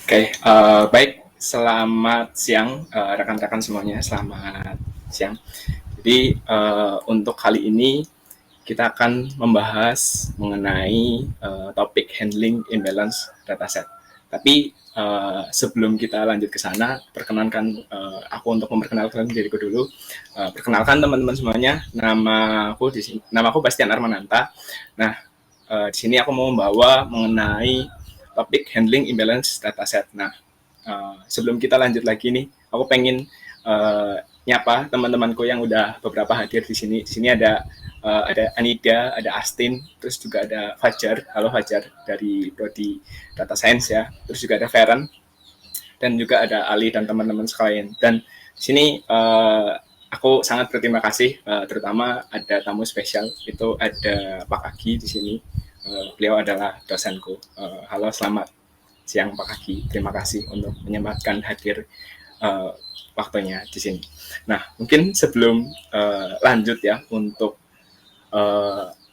Baik. Selamat siang, rekan-rekan semuanya. Selamat siang. Jadi, untuk kali ini kita akan membahas mengenai topik handling imbalance dataset. Tapi sebelum kita lanjut ke sana, perkenankan aku untuk memperkenalkan diriku dulu. Perkenalkan teman-teman semuanya, nama aku Bastian Armananta. Nah, di sini aku mau membawa mengenai topik handling imbalance dataset. Nah, sebelum kita lanjut lagi nih, aku pengen nyapa teman-temanku yang udah beberapa hadir di sini. Di sini ada Anida, ada Astin, terus juga ada Fajar. Halo Fajar dari Prodi Data Science ya. Terus juga ada Feren dan juga ada Ali dan teman-teman sekalian. Dan di sini aku sangat berterima kasih, terutama ada tamu spesial, itu ada Pak Agi di sini. Beliau adalah dosenku. Halo, selamat siang Pak Agi. Terima kasih untuk menyempatkan hadir waktunya di sini. Nah, mungkin sebelum lanjut ya untuk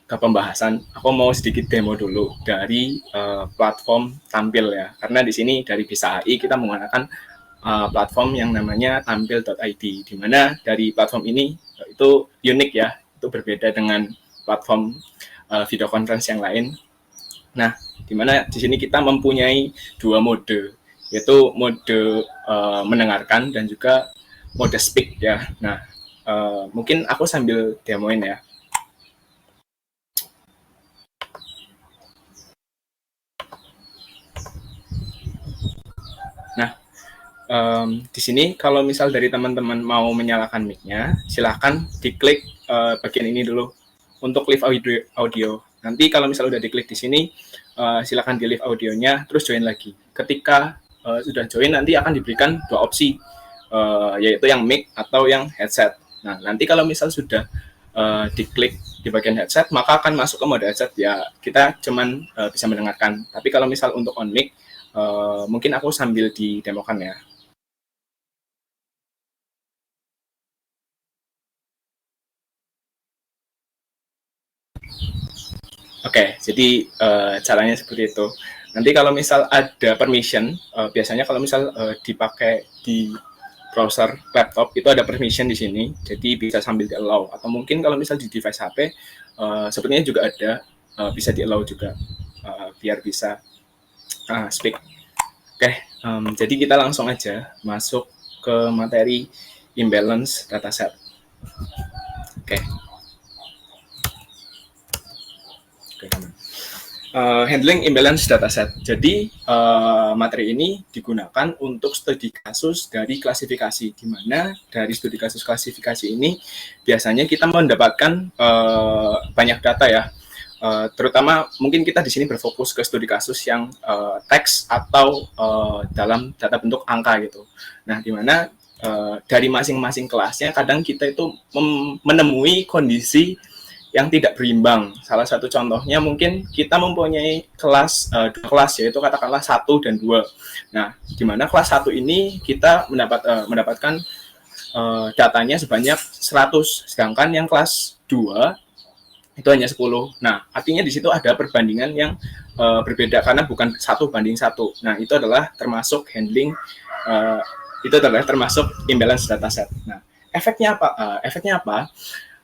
ke pembahasan, aku mau sedikit demo dulu dari platform Tampil ya. Karena di sini dari Bisa AI kita menggunakan platform yang namanya tampil.id, di mana dari platform ini itu unik ya, itu berbeda dengan platform video conference yang lain. Nah, di mana di sini kita mempunyai dua mode, yaitu mode mendengarkan dan juga mode speak ya. Nah, mungkin aku sambil demoin ya. Nah, di sini kalau misal dari teman-teman mau menyalakan mic-nya, silahkan diklik bagian ini dulu untuk live audio. Nanti kalau misal udah diklik di sini, silahkan di live audionya, terus join lagi. Ketika sudah join, nanti akan diberikan dua opsi, yaitu yang mic atau yang headset. Nah, nanti kalau misal sudah diklik di bagian headset, maka akan masuk ke mode headset ya. Kita cuman bisa mendengarkan. Tapi kalau misal untuk on mic, mungkin aku sambil didemokan ya. Oke, jadi caranya seperti itu. Nanti kalau misal ada permission, biasanya kalau misal dipakai di browser laptop itu ada permission di sini, jadi bisa sambil di allow. Atau mungkin kalau misal di device HP, sepertinya juga ada, bisa di allow juga, biar bisa speak. Oke, jadi kita langsung aja masuk ke materi imbalance dataset. Oke. Handling imbalance dataset. Jadi materi ini digunakan untuk studi kasus dari klasifikasi, di mana dari studi kasus klasifikasi ini biasanya kita mendapatkan banyak data ya. Terutama mungkin kita di sini berfokus ke studi kasus yang teks atau dalam data bentuk angka gitu. Nah, di mana dari masing-masing kelasnya kadang kita itu menemui kondisi yang tidak berimbang. Salah satu contohnya mungkin kita mempunyai dua kelas, yaitu katakanlah 1 dan 2. Nah, di mana kelas 1 ini kita mendapatkan datanya sebanyak 100, sedangkan yang kelas 2 itu hanya 10. Nah, artinya di situ ada perbandingan yang berbeda karena bukan 1:1. Nah, itu adalah termasuk termasuk imbalance dataset. Nah, efeknya apa? Efeknya apa?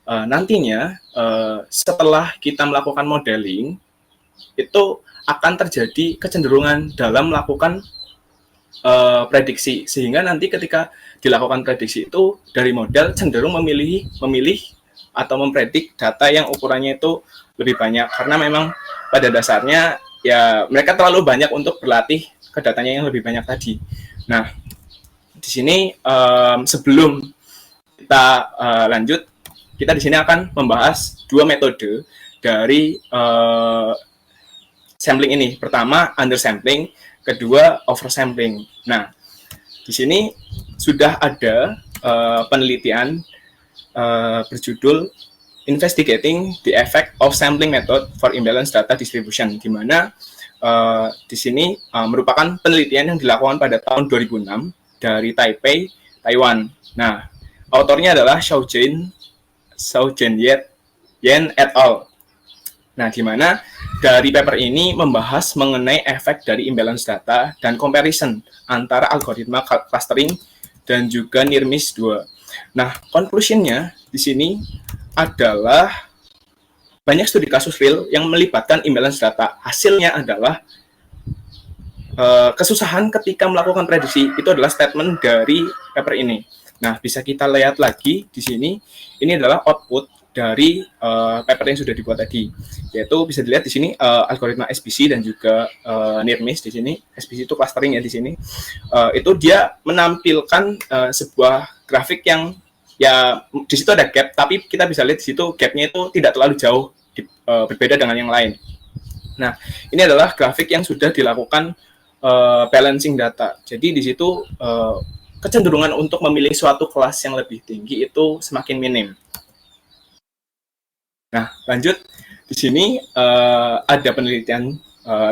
Nantinya setelah kita melakukan modeling itu akan terjadi kecenderungan dalam melakukan prediksi, sehingga nanti ketika dilakukan prediksi itu dari model cenderung memilih atau mempredik data yang ukurannya itu lebih banyak, karena memang pada dasarnya ya mereka terlalu banyak untuk berlatih ke datanya yang lebih banyak tadi. Nah, di sini sebelum kita lanjut, kita di sini akan membahas dua metode dari sampling ini. Pertama, undersampling, kedua, oversampling. Nah, di sini sudah ada penelitian berjudul Investigating the Effect of Sampling Method for Imbalance Data Distribution, di mana di sini merupakan penelitian yang dilakukan pada tahun 2006 dari Taipei, Taiwan. Nah, autornya adalah Xiaojian Yen et al. Nah, di mana dari paper ini membahas mengenai efek dari imbalance data dan comparison antara algoritma clustering dan juga NIRMIS 2. Nah, conclusion-nya di sini adalah banyak studi kasus real yang melibatkan imbalance data. Hasilnya adalah kesusahan ketika melakukan prediksi. Itu adalah statement dari paper ini. Nah, bisa kita lihat lagi di sini. Ini adalah output dari paper yang sudah dibuat tadi. Yaitu bisa dilihat di sini algoritma SBC dan juga NIRMIS di sini. SBC itu clustering ya di sini. Itu dia menampilkan sebuah grafik yang ya di situ ada gap, tapi kita bisa lihat di situ gapnya itu tidak terlalu jauh, berbeda dengan yang lain. Nah, ini adalah grafik yang sudah dilakukan balancing data. Jadi di situ kecenderungan untuk memilih suatu kelas yang lebih tinggi itu semakin minim. Nah, lanjut di sini ada penelitian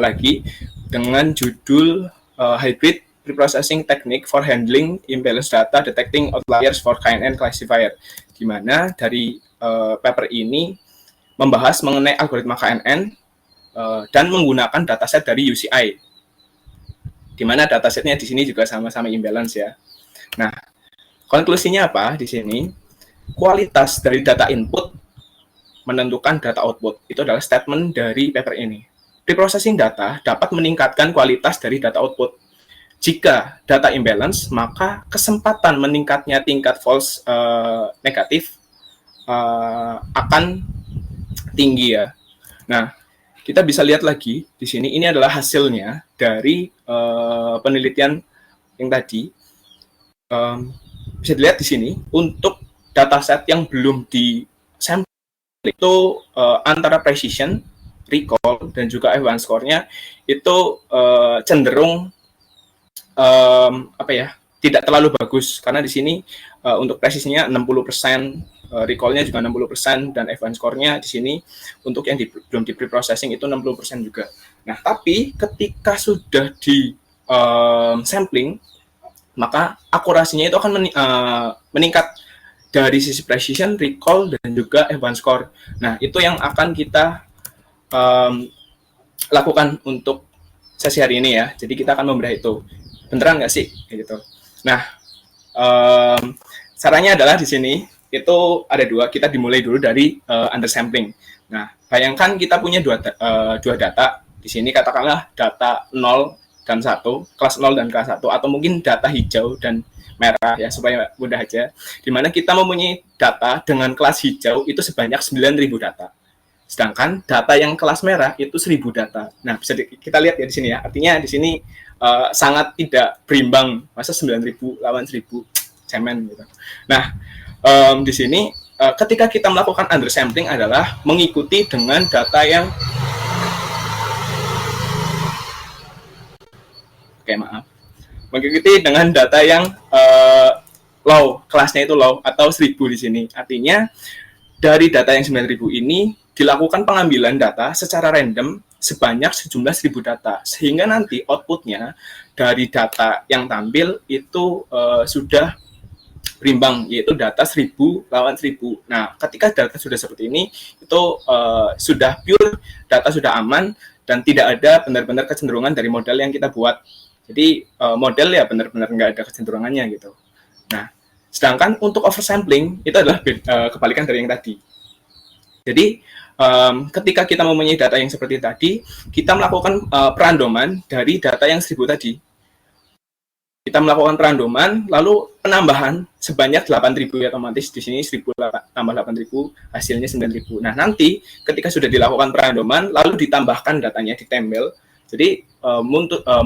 lagi dengan judul Hybrid Preprocessing Technique for Handling Imbalance Data Detecting Outliers for KNN Classifier, di mana dari paper ini membahas mengenai algoritma KNN dan menggunakan dataset dari UCI, di mana datasetnya di sini juga sama-sama imbalance ya. Nah, konklusinya apa di sini? Kualitas dari data input menentukan data output. Itu adalah statement dari paper ini. Preprocessing data dapat meningkatkan kualitas dari data output. Jika data imbalance, maka kesempatan meningkatnya tingkat false negatif akan tinggi ya. Nah, kita bisa lihat lagi di sini, ini adalah hasilnya dari penelitian yang tadi. Bisa dilihat di sini, untuk dataset yang belum di sampel itu antara precision, recall, dan juga F1 score-nya itu cenderung tidak terlalu bagus, karena di sini untuk presisinya 60%, recall-nya juga 60%, dan F1 score-nya di sini untuk yang belum di pre-processing itu 60% juga. Nah, tapi ketika sudah di sampling, maka akurasinya itu akan meningkat dari sisi precision, recall, dan juga F1 score. Nah, itu yang akan kita lakukan untuk sesi hari ini ya. Jadi kita akan membedah itu. Beneran nggak sih? Gitu. Nah, caranya adalah di sini itu ada dua. Kita dimulai dulu dari undersampling. Nah, bayangkan kita punya dua data. Di sini katakanlah data 0 dan 1, kelas 0 dan kelas 1, atau mungkin data hijau dan merah ya, supaya mudah aja. Dimana kita mempunyai data dengan kelas hijau itu sebanyak 9.000 data. Sedangkan data yang kelas merah itu 1.000 data. Nah, bisa kita lihat ya di sini ya. Artinya di sini sangat tidak berimbang. Masa 9.000 lawan 1.000, cemen gitu. Nah, di sini ketika kita melakukan undersampling adalah mengikuti dengan data yang mengikuti dengan data yang low, kelasnya itu low atau 1.000 di sini. Artinya dari data yang 9.000 ini dilakukan pengambilan data secara random sebanyak sejumlah 1.000 data, sehingga nanti outputnya dari data yang tampil itu sudah berimbang, yaitu data 1.000 lawan 1.000. Nah, ketika data sudah seperti ini, itu sudah pure, data sudah aman, dan tidak ada benar-benar kecenderungan dari model yang kita buat. Jadi model ya benar-benar nggak ada kecenderungannya gitu. Nah, sedangkan untuk oversampling itu adalah kebalikan dari yang tadi. Jadi ketika kita mempunyai data yang seperti tadi, kita melakukan perandoman dari data yang 1.000 tadi. Kita melakukan perandoman, lalu penambahan sebanyak 8.000 ya, otomatis di sini 1.000 tambah 8.000, hasilnya 9.000. Nah, nanti ketika sudah dilakukan perandoman, lalu ditambahkan datanya, ditempel. Jadi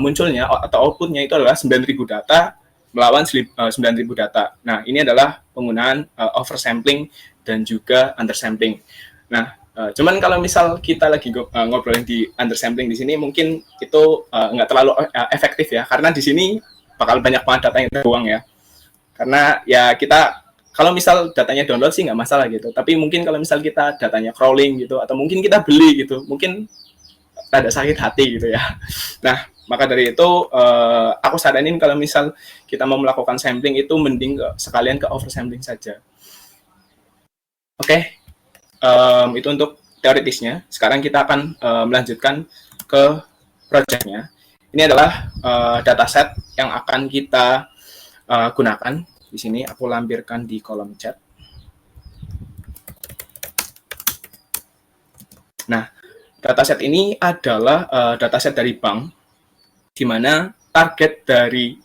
munculnya atau outputnya itu adalah 9.000 data melawan 9.000 data. Nah, ini adalah penggunaan oversampling dan juga undersampling. Nah, cuman kalau misal kita lagi ngobrolin di undersampling di sini, mungkin itu nggak terlalu efektif ya, karena di sini bakal banyak banget data yang terbuang ya. Karena ya kita, kalau misal datanya download sih nggak masalah gitu, tapi mungkin kalau misal kita datanya crawling gitu, atau mungkin kita beli gitu, mungkin rada sakit hati gitu ya. Nah, maka dari itu aku saranin kalau misal kita mau melakukan sampling itu mending sekalian ke oversampling saja. Oke, itu untuk teoritisnya. Sekarang kita akan melanjutkan ke projectnya. Ini adalah dataset yang akan kita gunakan. Di sini aku lampirkan di kolom chat. Nah, dataset ini adalah dataset dari bank, di mana target dari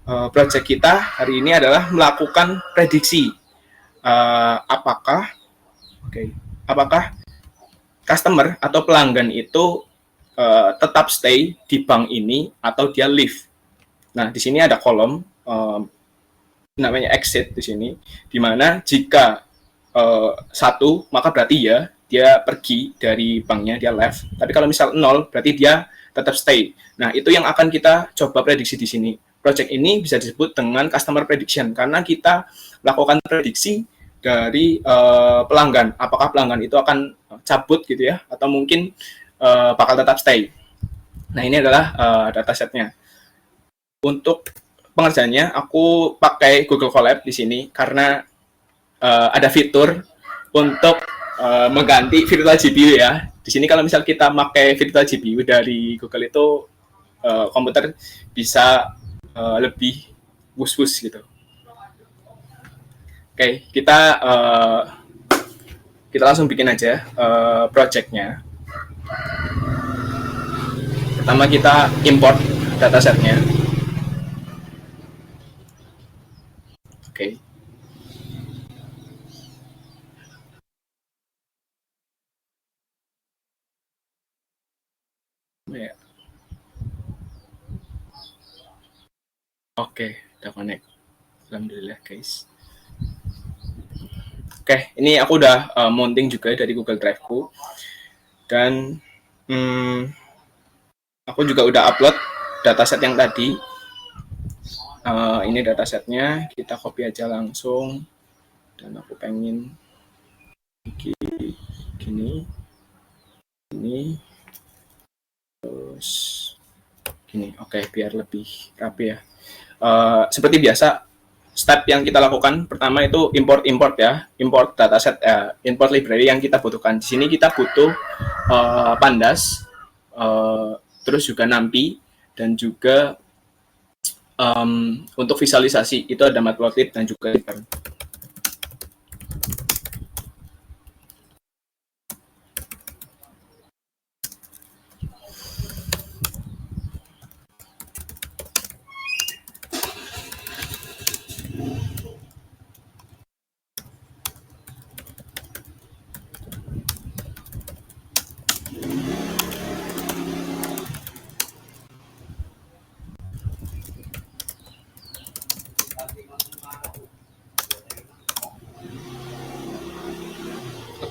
project kita hari ini adalah melakukan prediksi apakah customer atau pelanggan itu tetap stay di bank ini atau dia leave. Nah, di sini ada kolom namanya exit di sini, di mana jika satu maka berarti ya dia pergi dari banknya, dia left. Tapi kalau misal 0 berarti dia tetap stay. Nah, itu yang akan kita coba prediksi di sini. Project ini bisa disebut dengan customer prediction karena kita lakukan prediksi dari pelanggan. Apakah pelanggan itu akan cabut gitu ya, atau mungkin bakal tetap stay. Nah, ini adalah datasetnya. Untuk pengerjaannya, aku pakai Google Colab di sini karena ada fitur untuk mengganti virtual GPU ya. Di sini kalau misal kita pakai virtual GPU dari Google itu komputer bisa lebih wus-wus gitu. Oke, kita langsung bikin aja projectnya. Pertama kita import datasetnya. Oke. Ya. Oke, udah connect. Alhamdulillah guys. Oke, ini aku udah mounting juga dari Google Drive-ku. Dan aku juga udah upload dataset yang tadi. Ini datasetnya, kita copy aja langsung. Dan aku pengen gini, terus gini. Oke, biar lebih rapi ya. Seperti biasa, step yang kita lakukan pertama itu import ya, import dataset, import library yang kita butuhkan. Di sini kita butuh pandas, terus juga NumPy, dan juga untuk visualisasi itu ada Matplotlib dan juga Reaper.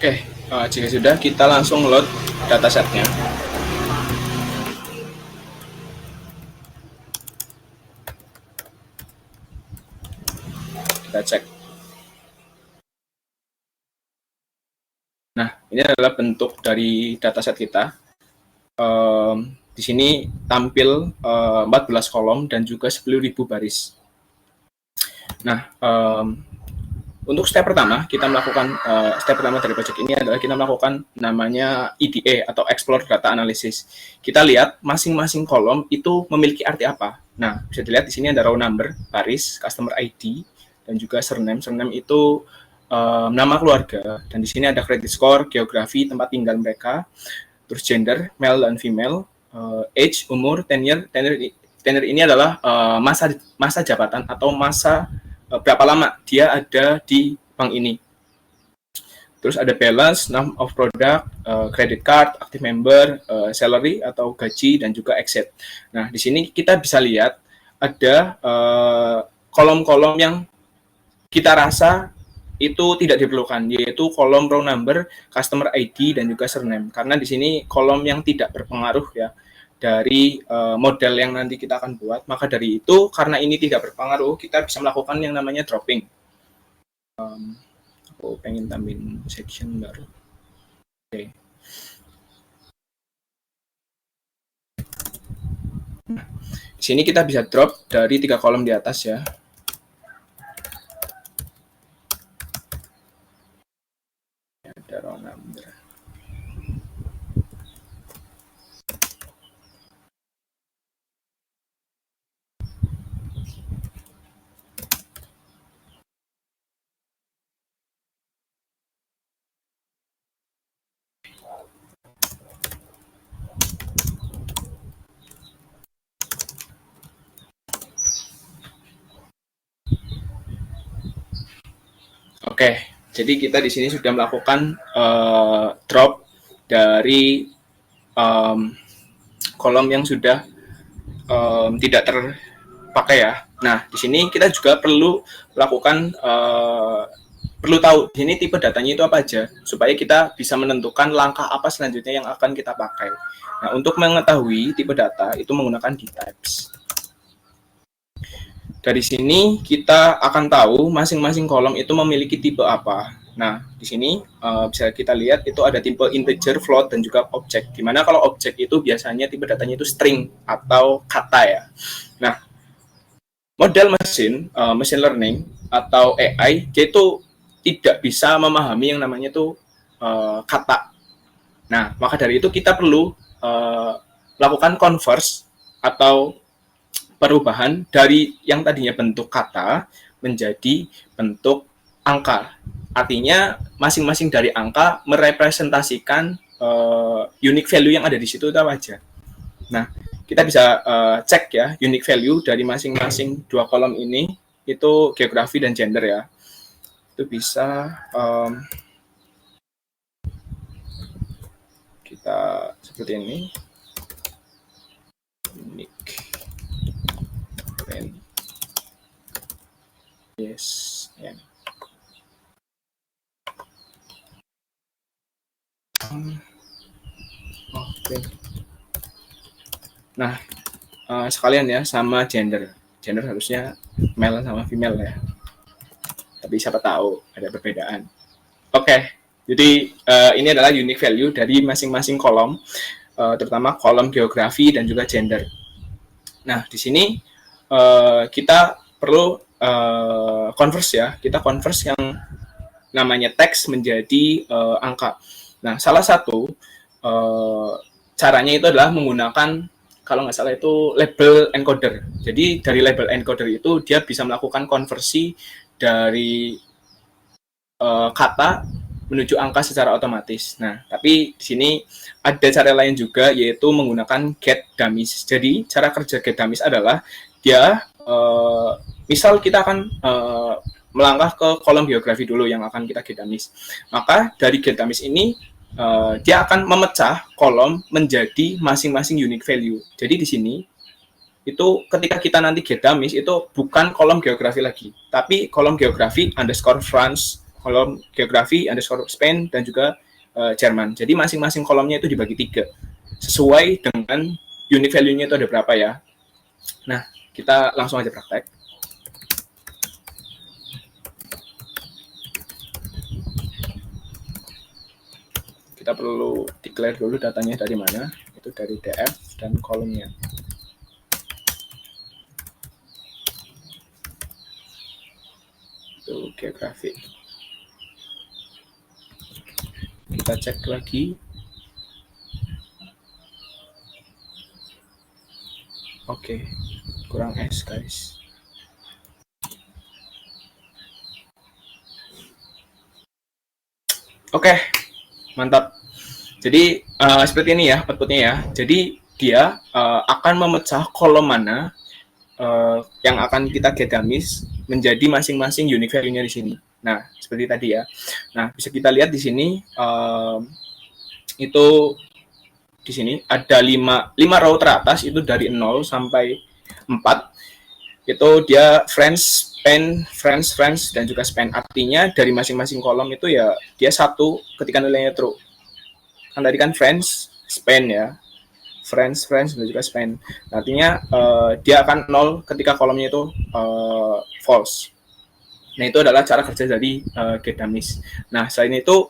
Oke, jika sudah, kita langsung load datasetnya. Kita cek. Nah, ini adalah bentuk dari dataset kita. Di sini tampil 14 kolom dan juga 10.000 baris. Nah, untuk step pertama, kita melakukan step pertama dari project ini adalah kita melakukan namanya EDA atau Explore Data Analysis. Kita lihat masing-masing kolom itu memiliki arti apa. Nah, bisa dilihat di sini ada row number, baris, customer ID, dan juga surname. Surname itu nama keluarga, dan di sini ada credit score, geografi, tempat tinggal mereka, terus gender, male dan female, age, umur, tenure ini adalah masa jabatan atau masa berapa lama dia ada di bank ini. Terus ada balance, name of product, credit card, active member, salary atau gaji, dan juga exit. Nah, di sini kita bisa lihat ada kolom-kolom yang kita rasa itu tidak diperlukan, yaitu kolom row number, customer ID, dan juga surname. Karena di sini kolom yang tidak berpengaruh ya dari model yang nanti kita akan buat. Maka dari itu, karena ini tidak berpengaruh, kita bisa melakukan yang namanya dropping. Aku pengen tambahin section baru. Oke. Nah, di sini kita bisa drop dari 3 kolom di atas ya. Ada row number. Oke, jadi kita di sini sudah melakukan drop dari kolom yang sudah tidak terpakai ya. Nah, di sini kita juga perlu melakukan perlu tahu di sini tipe datanya itu apa aja supaya kita bisa menentukan langkah apa selanjutnya yang akan kita pakai. Nah, untuk mengetahui tipe data itu menggunakan dtypes. Dari sini kita akan tahu masing-masing kolom itu memiliki tipe apa. Nah, di sini bisa kita lihat itu ada tipe integer, float, dan juga objek. Dimana kalau objek itu biasanya tipe datanya itu string atau kata ya. Nah, model machine learning atau AI, dia itu tidak bisa memahami yang namanya itu kata. Nah, maka dari itu kita perlu melakukan converse atau perubahan dari yang tadinya bentuk kata menjadi bentuk angka. Artinya masing-masing dari angka merepresentasikan unique value yang ada di situ itu apa aja. Nah, kita bisa cek ya unique value dari masing-masing dua kolom ini itu geografi dan gender ya. Itu bisa kita seperti ini. Unique. Yes, ya. Oke. Nah, sekalian ya sama gender. Gender harusnya male sama female ya. Tapi siapa tahu ada perbedaan. Oke, jadi ini adalah unique value dari masing-masing kolom, terutama kolom geografi dan juga gender. Nah, di sini kita perlu converse ya. Kita converse yang namanya teks menjadi angka. Nah, salah satu caranya itu adalah menggunakan kalau nggak salah itu label encoder. Jadi dari label encoder itu dia bisa melakukan konversi dari kata menuju angka secara otomatis. Nah, tapi di sini ada cara lain juga yaitu menggunakan get dummies. Jadi cara kerja get dummies adalah dia misal kita akan melangkah ke kolom geografi dulu yang akan kita get dummies. Maka dari get dummies ini dia akan memecah kolom menjadi masing-masing unique value. Jadi di sini itu ketika kita nanti get dummies itu bukan kolom geografi lagi, tapi kolom geografi underscore France, kolom geografi underscore Spain, dan juga Jerman. Jadi masing-masing kolomnya itu dibagi 3 sesuai dengan unique value-nya itu ada berapa ya. Nah, kita langsung aja praktek. Kita perlu declare dulu datanya dari mana, itu dari df dan kolomnya. Itu geografi. Kita cek lagi. Oke, kurang S guys. Oke, mantap. Jadi seperti ini ya outputnya ya. Jadi dia akan memecah kolom mana yang akan kita get dummies menjadi masing-masing unique value-nya di sini. Nah, seperti tadi ya. Nah, bisa kita lihat di sini itu di sini ada 5 row teratas itu dari 0 sampai 4. Itu dia France, Spain, France, dan juga Spain. Artinya dari masing-masing kolom itu ya dia 1 ketika nilainya true. Kan tadi kan France, Spain ya. France, dan juga Spain. Artinya dia akan 0 ketika kolomnya itu false. Nah, itu adalah cara kerja dari get dummies. Nah, selain itu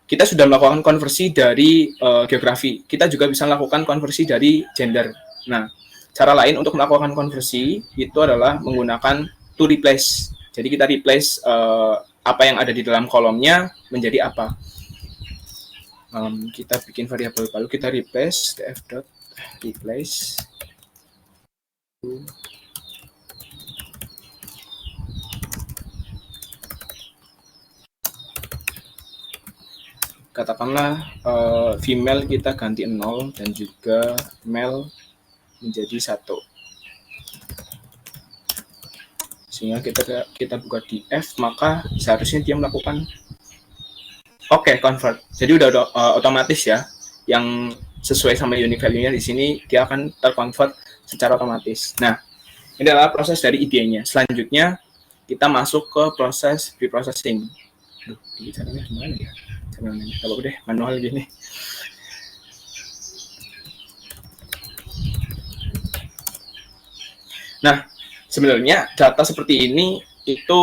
kita sudah melakukan konversi dari geografi. Kita juga bisa melakukan konversi dari gender. Nah, cara lain untuk melakukan konversi itu adalah menggunakan to replace. Jadi kita replace apa yang ada di dalam kolomnya menjadi apa. Kita bikin variabel baru, kita replace df.replace katakanlah female kita ganti 0 dan juga male menjadi 1. sehingga kita buka di F, maka seharusnya dia melakukan convert. Jadi udah otomatis ya, yang sesuai sama unique value-nya di sini dia akan terconvert secara otomatis. Nah, ini adalah proses dari IDE-nya. Selanjutnya kita masuk ke proses preprocessing. Aduh, ini caranya gimana ya? Gak apa-apa deh, manual gini. Nah, sebenarnya data seperti ini itu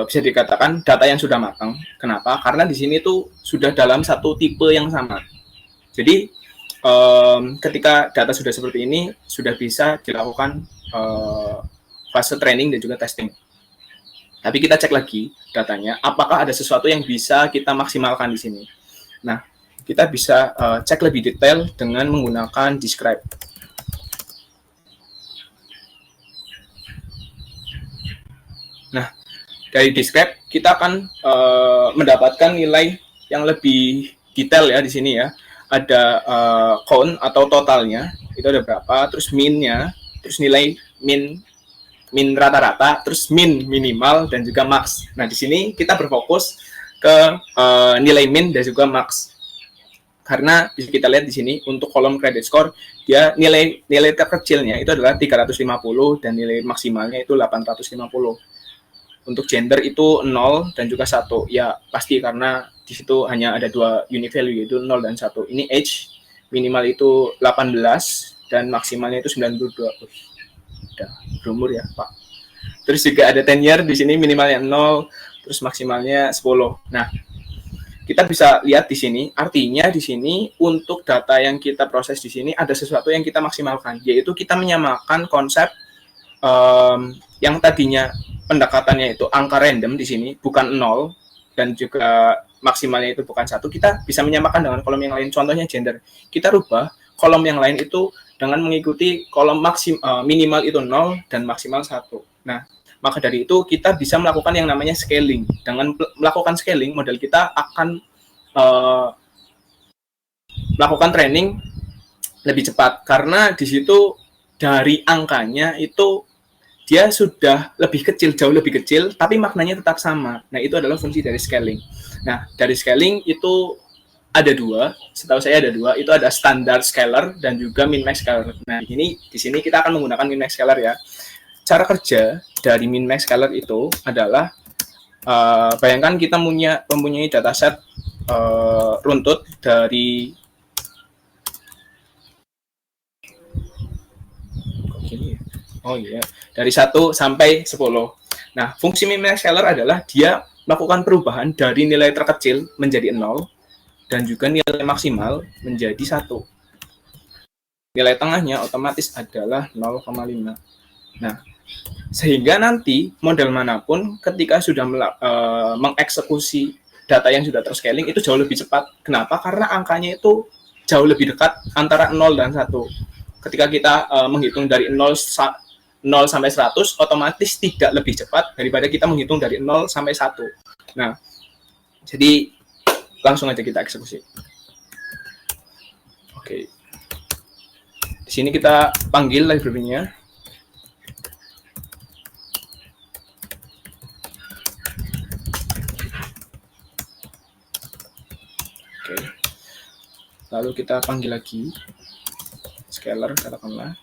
bisa dikatakan data yang sudah matang. Kenapa? Karena di sini tuh sudah dalam satu tipe yang sama. Jadi ketika data sudah seperti ini, sudah bisa dilakukan fase training dan juga testing. Tapi kita cek lagi datanya, apakah ada sesuatu yang bisa kita maksimalkan di sini. Nah, kita bisa cek lebih detail dengan menggunakan describe. Nah, dari describe kita akan mendapatkan nilai yang lebih detail ya di sini ya. Ada count atau totalnya, itu ada berapa, terus min-nya, terus nilai min rata-rata, terus min minimal dan juga max. Nah, di sini kita berfokus ke nilai min dan juga max. Karena bisa kita lihat di sini untuk kolom credit score, dia nilai terkecilnya itu adalah 350 dan nilai maksimalnya itu 850. Untuk gender itu 0 dan juga 1. Ya, pasti karena di situ hanya ada dua unique value, yaitu 0 dan 1. Ini age, minimal itu 18 dan maksimalnya itu 92. Udah berumur ya, Pak. Terus juga ada 10 year di sini, minimalnya 0, terus maksimalnya 10. Nah, kita bisa lihat di sini, artinya di sini untuk data yang kita proses di sini ada sesuatu yang kita maksimalkan, yaitu kita menyamakan konsep yang tadinya pendekatannya itu angka random di sini bukan 0 dan juga maksimalnya itu bukan 1, kita bisa menyamakan dengan kolom yang lain. Contohnya gender, kita rubah kolom yang lain itu dengan mengikuti kolom minimal itu 0 dan maksimal 1. Nah, maka dari itu kita bisa melakukan yang namanya scaling. Dengan melakukan scaling, model kita akan melakukan training lebih cepat karena di situ dari angkanya itu dia sudah lebih kecil, jauh lebih kecil, tapi maknanya tetap sama. Nah, itu adalah fungsi dari scaling. Nah, dari scaling itu ada dua, setahu saya ada dua, itu ada standard scalar dan juga min-max scalar. Nah, di sini kita akan menggunakan min-max scalar ya. Cara kerja dari min-max scalar itu adalah, bayangkan kita mempunyai dataset runtut dari dari 1 sampai 10. Nah, fungsi min-max scalar adalah dia melakukan perubahan dari nilai terkecil menjadi 0 dan juga nilai maksimal menjadi 1. Nilai tengahnya otomatis adalah 0,5. Nah, sehingga nanti model manapun ketika sudah mengeksekusi data yang sudah terscaling itu jauh lebih cepat. Kenapa? Karena angkanya itu jauh lebih dekat antara 0 dan 1. Ketika kita menghitung dari 0 sampai 100, otomatis tidak lebih cepat daripada kita menghitung dari 0 sampai 1. Nah, jadi langsung aja kita eksekusi. Oke. Di sini kita panggil library-nya. Oke. Lalu kita panggil lagi scalar, katakanlah.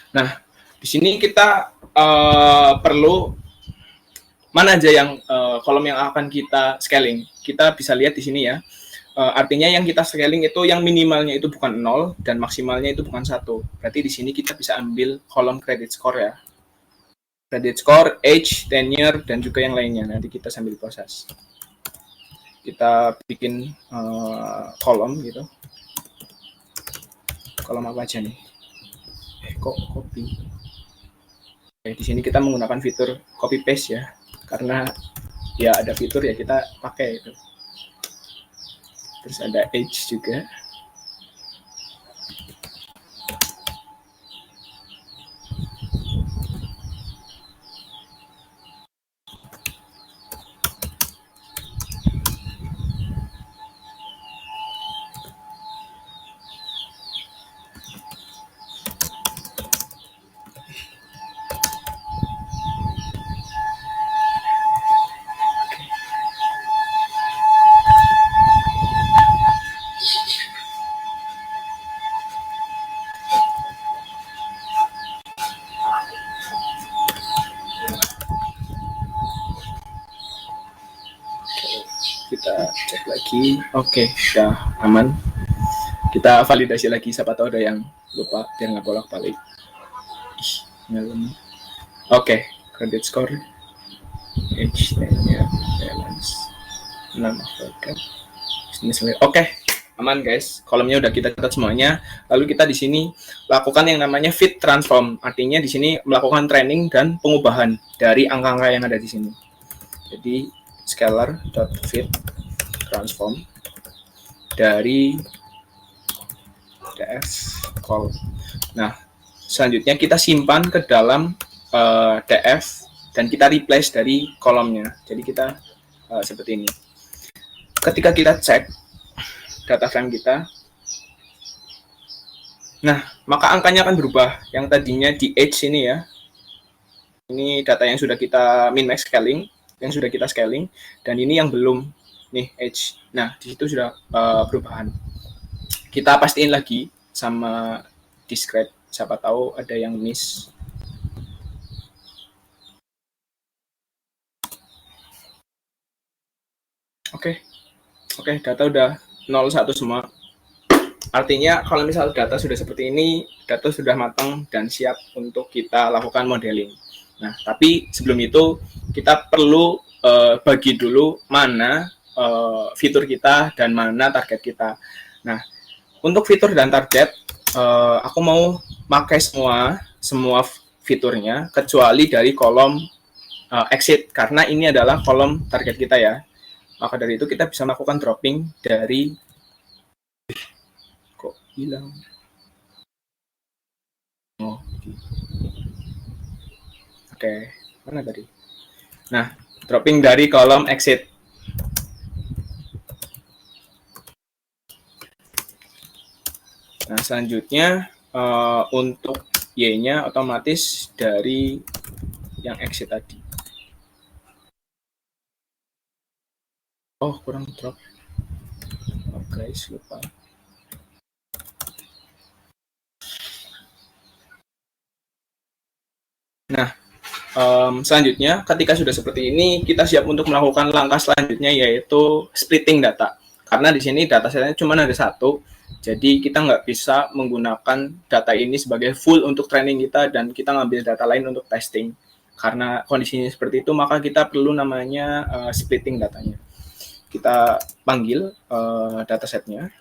Nah, di sini kita perlu mana aja yang kolom yang akan kita scaling. Kita bisa lihat di sini ya. Artinya yang kita scaling itu yang minimalnya itu bukan 0 dan maksimalnya itu bukan 1. Berarti di sini kita bisa ambil kolom credit score ya. Credit score, age, tenure, dan juga yang lainnya. Nanti kita sambil proses. Kita bikin kolom gitu. Kolom apa aja nih? Kok copy? Oke, di sini kita menggunakan fitur copy paste ya, karena ya ada fitur ya kita pakai itu. Terus ada age juga. kita cek lagi. Oke, udah aman. Kita validasi lagi, siapa tahu ada yang lupa biar nggak bolak-balik. Oke, credit score, age, tenure, balance, nama program, bisnis. Oke, aman guys. Kolomnya udah kita catat semuanya. Lalu kita di sini lakukan yang namanya fit transform. Artinya di sini melakukan training dan pengubahan dari angka-angka yang ada di sini. Jadi scalar.fit transform dari df call. Nah, selanjutnya kita simpan ke dalam df dan kita replace dari kolomnya. Jadi kita seperti ini. Ketika kita cek data frame kita, nah maka angkanya akan berubah. Yang tadinya di age ini ya, ini data yang sudah kita min max scaling, yang sudah kita scaling, dan ini yang belum nih age. Nah di situ sudah perubahan. Kita pastiin lagi sama describe, siapa tahu ada yang miss. Oke, data udah 01 semua. Artinya kalau misal data sudah seperti ini, data sudah matang dan siap untuk kita lakukan modeling. Nah, tapi sebelum itu kita perlu bagi dulu mana fitur kita dan mana target kita. Nah, untuk fitur dan target, aku mau pakai semua fiturnya kecuali dari kolom exit, karena ini adalah kolom target kita ya. Maka dari itu kita bisa melakukan dropping dari kok hilang. Oh, oke, mana tadi? Nah, dropping dari kolom exit. Nah, selanjutnya untuk Y-nya otomatis dari yang exit tadi. Oh, kurang drop. Oh, guys, lupa. Nah, selanjutnya ketika sudah seperti ini, kita siap untuk melakukan langkah selanjutnya, yaitu splitting data. Karena di sini data setnya cuma ada satu, jadi kita nggak bisa menggunakan data ini sebagai full untuk training kita dan kita ngambil data lain untuk testing. Karena kondisinya seperti itu, maka kita perlu namanya splitting datanya. Kita panggil datasetnya.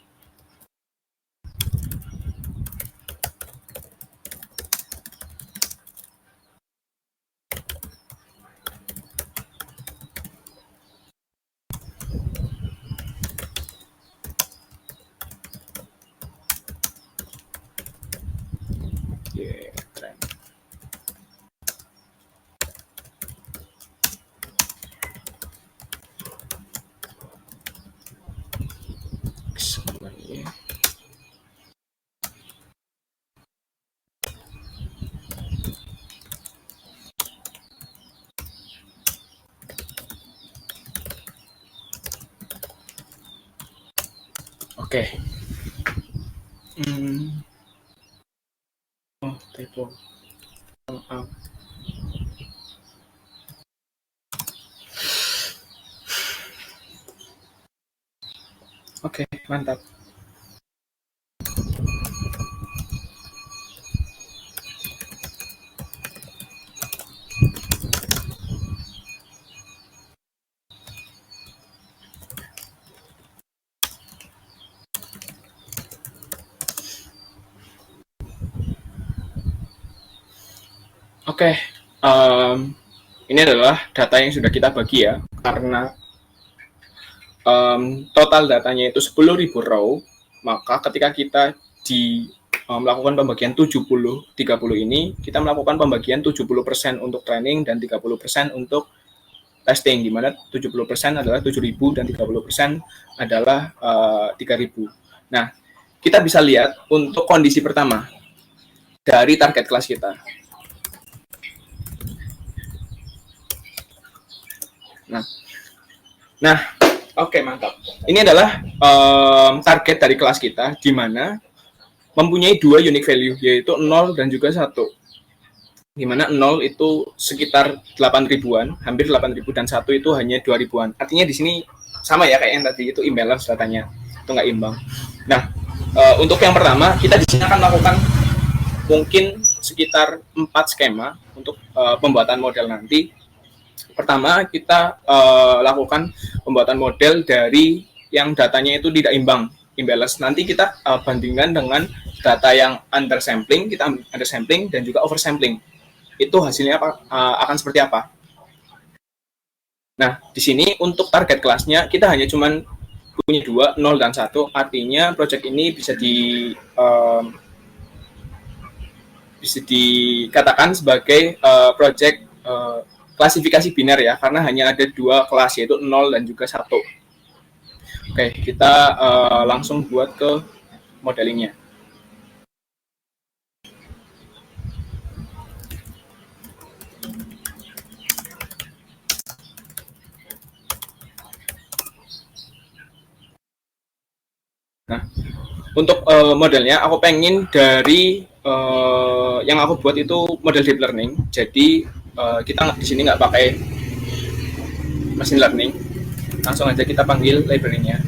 Oke. Oh, typo. Oke, mantap. Oke, ini adalah data yang sudah kita bagi ya, karena total datanya itu 10.000 row, maka ketika kita melakukan pembagian 70-30 ini, kita melakukan pembagian 70% untuk training dan 30% untuk testing, di mana 70% adalah 7.000 dan 30% adalah 3.000. Nah, kita bisa lihat untuk kondisi pertama dari target kelas kita. Nah, oke, mantap. Ini adalah target dari kelas kita, di mana mempunyai 2 unique value, yaitu 0 dan juga 1. Di mana 0 itu sekitar 8.000-an, hampir 8.000, dan 1 itu hanya 2.000-an. Artinya di sini sama ya kayak yang tadi itu imbalance datanya, itu nggak imbang. Nah, untuk yang pertama kita di sini akan melakukan mungkin sekitar 4 skema untuk pembuatan model nanti. Pertama kita lakukan pembuatan model dari yang datanya itu tidak imbang, imbalance. Nanti kita bandingkan dengan data yang undersampling, kita undersampling dan juga oversampling. Itu hasilnya akan seperti apa? Nah, di sini untuk target kelasnya kita hanya cuman punya 2, 0 dan 1. Artinya project ini bisa dikatakan sebagai project klasifikasi biner ya, karena hanya ada 2 kelas yaitu 0 dan juga 1. Oke, kita langsung buat ke modelingnya. Nah, untuk modelnya aku pengen dari yang aku buat itu model deep learning. Jadi kita di sini nggak pakai machine learning, langsung aja kita panggil library-nya.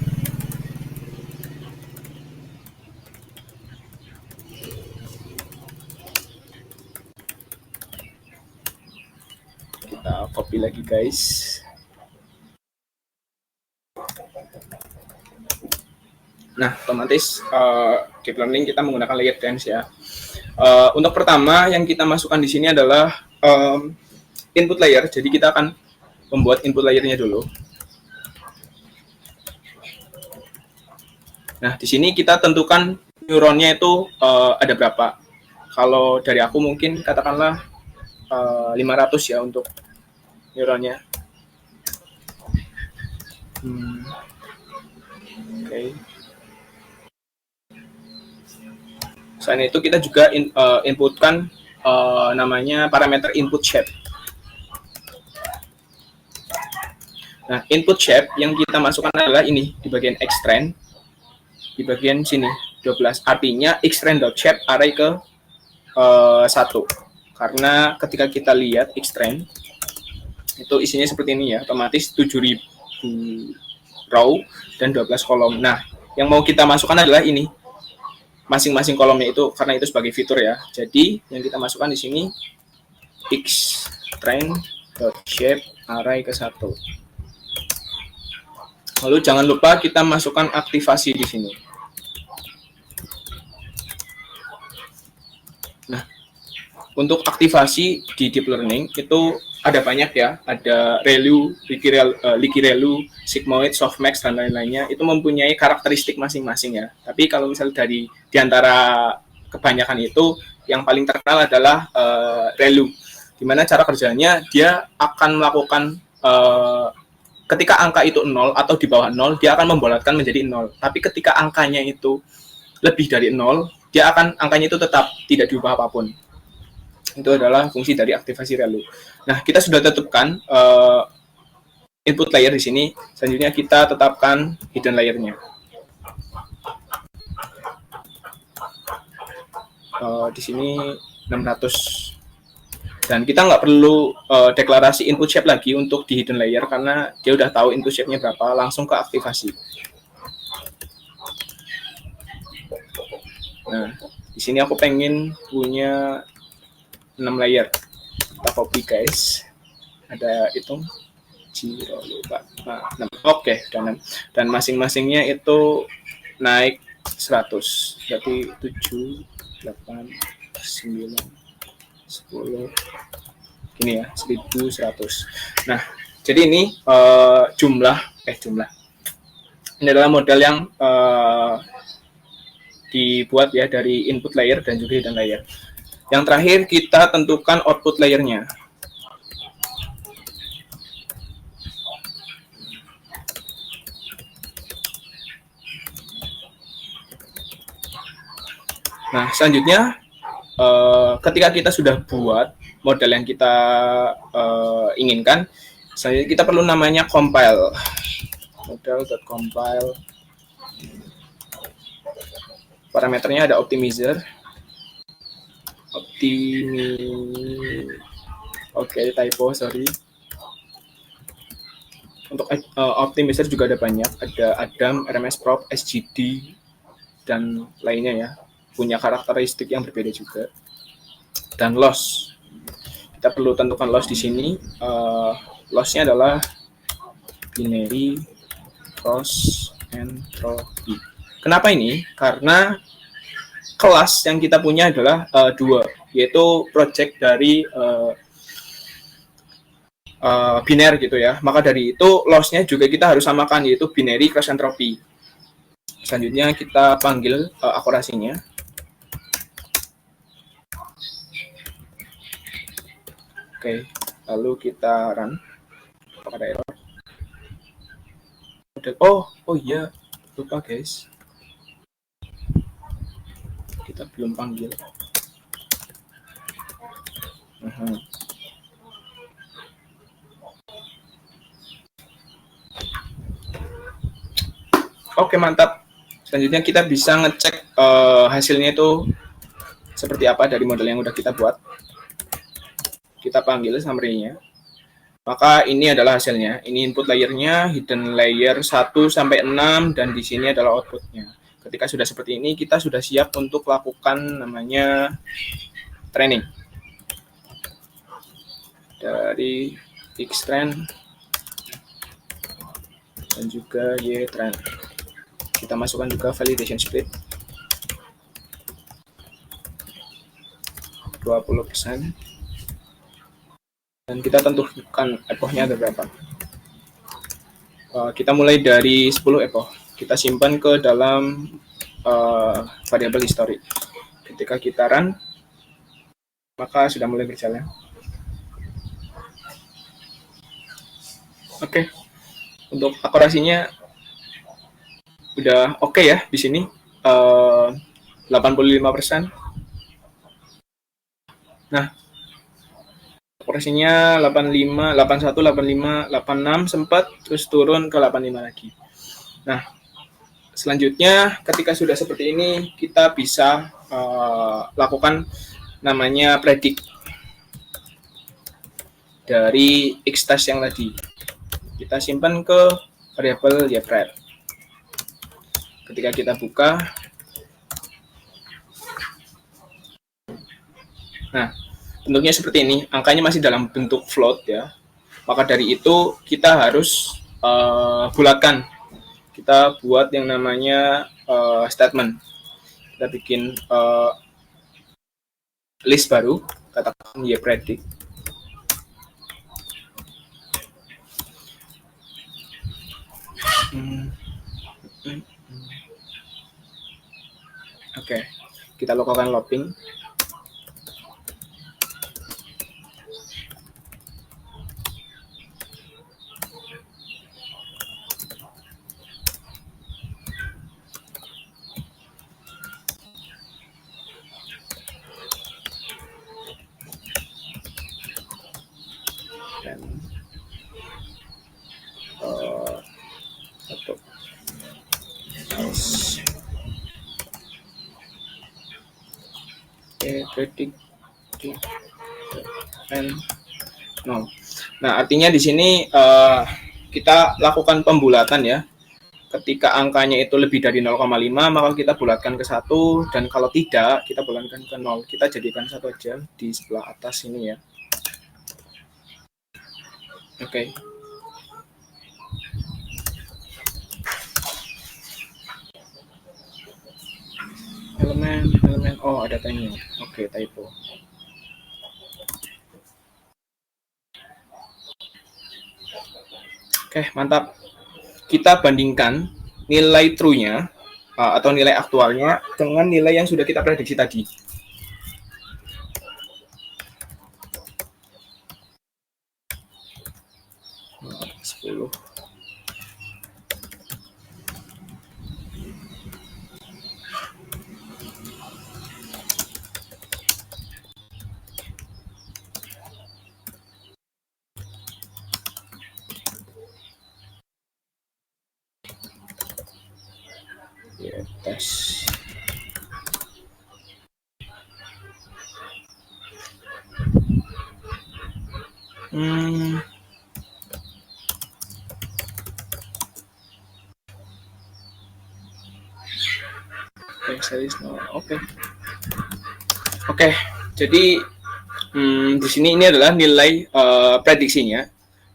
Kita copy lagi guys. Nah, otomatis deep learning kita menggunakan layer dense ya. Untuk pertama yang kita masukkan di sini adalah input layer. Jadi kita akan membuat input layernya dulu. Nah, di sini kita tentukan neuronnya itu ada berapa. Kalau dari aku mungkin katakanlah 500 ya untuk neuronnya. Oke. Selain itu kita juga inputkan namanya parameter input shape. Nah, input shape yang kita masukkan adalah ini di bagian xtrend, di bagian sini 12. Artinya xtrend.shape array ke 1. Karena ketika kita lihat xtrend itu isinya seperti ini ya, otomatis 7000 row dan 12 kolom. Nah, yang mau kita masukkan adalah ini. Masing-masing kolomnya itu karena itu sebagai fitur ya. Jadi yang kita masukkan di sini xtrend.shape array ke 1. Lalu jangan lupa kita masukkan aktivasi di sini. Nah, untuk aktivasi di deep learning itu ada banyak ya, ada ReLU, Liqui-ReLU, Sigmoid, Softmax dan lain-lainnya. Itu mempunyai karakteristik masing-masing ya. Tapi kalau misalnya di antara kebanyakan itu yang paling terkenal adalah ReLU. Di mana cara kerjanya dia akan melakukan ketika angka itu 0 atau di bawah 0, dia akan membulatkan menjadi 0. Tapi ketika angkanya itu lebih dari 0, dia akan angkanya itu tetap tidak diubah apapun. Itu adalah fungsi dari aktivasi ReLU. Nah, kita sudah tetapkan input layer di sini. Selanjutnya kita tetapkan hidden layer-nya. Di sini 600. Dan kita nggak perlu deklarasi input shape lagi untuk di hidden layer karena dia udah tahu input shape-nya berapa, langsung ke aktivasi. Nah, di sini aku pengen punya 6 layer. Kita copy guys. Ada hitung 0, lupa. Nah, 6. Oke, dan masing-masingnya itu naik 100. Berarti 7, 8, 9, 10, ini ya 1100. Nah, jadi ini jumlah ini adalah model yang dibuat ya dari input layer dan juga hidden layer. Yang terakhir kita tentukan output layernya. Nah, selanjutnya ketika kita sudah buat model yang kita inginkan, selanjutnya kita perlu namanya compile. Model.compile. Parameternya ada optimizer. Oke, typo, sorry. Untuk optimizer juga ada banyak, ada Adam, RMS Prop, SGD, dan lainnya ya. Punya karakteristik yang berbeda juga. Dan loss. Kita perlu tentukan loss di sini. Lossnya adalah binary cross entropy. Kenapa ini? Karena kelas yang kita punya adalah dua, yaitu project dari biner gitu ya. Maka dari itu loss-nya juga kita harus samakan, yaitu binary cross entropy. Selanjutnya kita panggil akurasinya. Oke, lalu kita run. Apakah ada error? Oh iya, lupa guys. Kita belum panggil. Oke, mantap. Selanjutnya kita bisa ngecek hasilnya itu seperti apa dari model yang udah kita buat. Kita panggil summary-nya. Maka ini adalah hasilnya. Ini input layer-nya, hidden layer 1 sampai 6, dan di sini adalah output-nya. Ketika sudah seperti ini, kita sudah siap untuk lakukan namanya training. Dari X-trend dan juga Y-trend. Kita masukkan juga validation split. 20%. Dan kita tentukan epochnya ada berapa. Kita mulai dari 10 epoch. Kita simpan ke dalam variabel history. Ketika kita run, maka sudah mulai berjalan. Oke. Untuk akurasinya udah oke ya di sini. 85%. Nah, akurasinya 85, 81, 85, 86 sempat, terus turun ke 85 lagi. Nah, selanjutnya ketika sudah seperti ini, kita bisa lakukan namanya predict dari X-test yang tadi. Kita simpan ke variabel YPred. Ketika kita buka, nah, bentuknya seperti ini, angkanya masih dalam bentuk float ya. Maka dari itu kita harus bulatkan. Kita buat yang namanya statement. Kita bikin list baru, katakan YPredict. Oke, kita lakukan looping. Dan satu else. Predict and no. Nah, artinya di sini kita lakukan pembulatan ya. Ketika angkanya itu lebih dari 0,5, maka kita bulatkan ke 1, dan kalau tidak, kita bulatkan ke 0. Kita jadikan 1 aja di sebelah atas ini ya. Oke. Elemen, oh ada tanya. Oke, typo. Oke, mantap. Kita bandingkan nilai true-nya atau nilai aktualnya dengan nilai yang sudah kita prediksi tadi. Sepuluh. Ya, tes. Oke, jadi di sini ini adalah nilai prediksinya,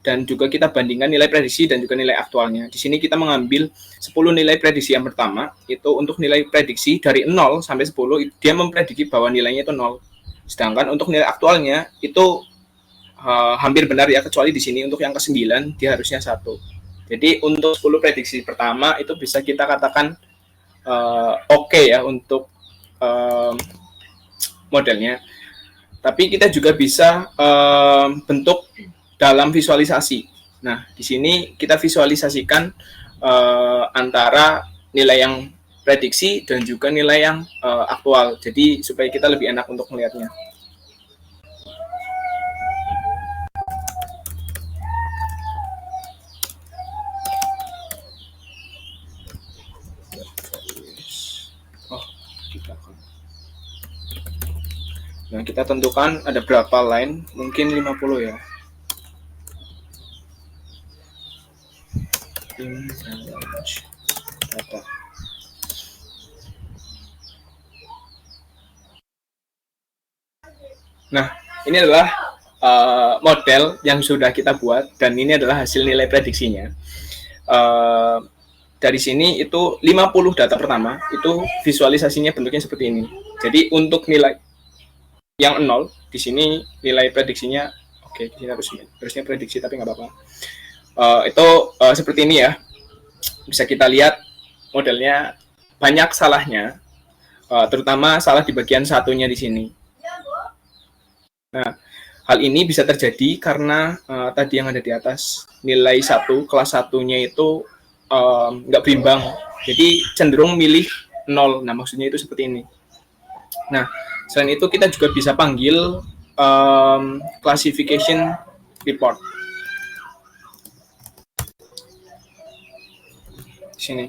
dan juga kita bandingkan nilai prediksi dan juga nilai aktualnya. Di sini kita mengambil 10 nilai prediksi yang pertama, itu untuk nilai prediksi dari 0 sampai 10, dia memprediksi bahwa nilainya itu 0. Sedangkan untuk nilai aktualnya itu hampir benar ya, kecuali di sini untuk yang ke-9 dia harusnya 1. Jadi untuk 10 prediksi pertama itu bisa kita katakan oke ya untuk modelnya. Tapi kita juga bisa bentuk dalam visualisasi. Nah, di sini kita visualisasikan antara nilai yang prediksi dan juga nilai yang aktual. Jadi supaya kita lebih enak untuk melihatnya. Nah, kita tentukan ada berapa line, mungkin 50 ya. Data. Nah, ini adalah model yang sudah kita buat, dan ini adalah hasil nilai prediksinya. Dari sini itu 50 data pertama, itu visualisasinya bentuknya seperti ini. Jadi untuk nilai yang 0, di sini nilai prediksinya, oke, di sini harusnya prediksi tapi nggak apa-apa. Itu seperti ini ya. Bisa kita lihat modelnya banyak salahnya, terutama salah di bagian satunya di sini. Nah, hal ini bisa terjadi karena tadi yang ada di atas, nilai 1, kelas 1-nya itu nggak berimbang. Jadi cenderung milih 0. Nah, maksudnya itu seperti ini. Nah, selain itu kita juga bisa panggil classification report. Di sini.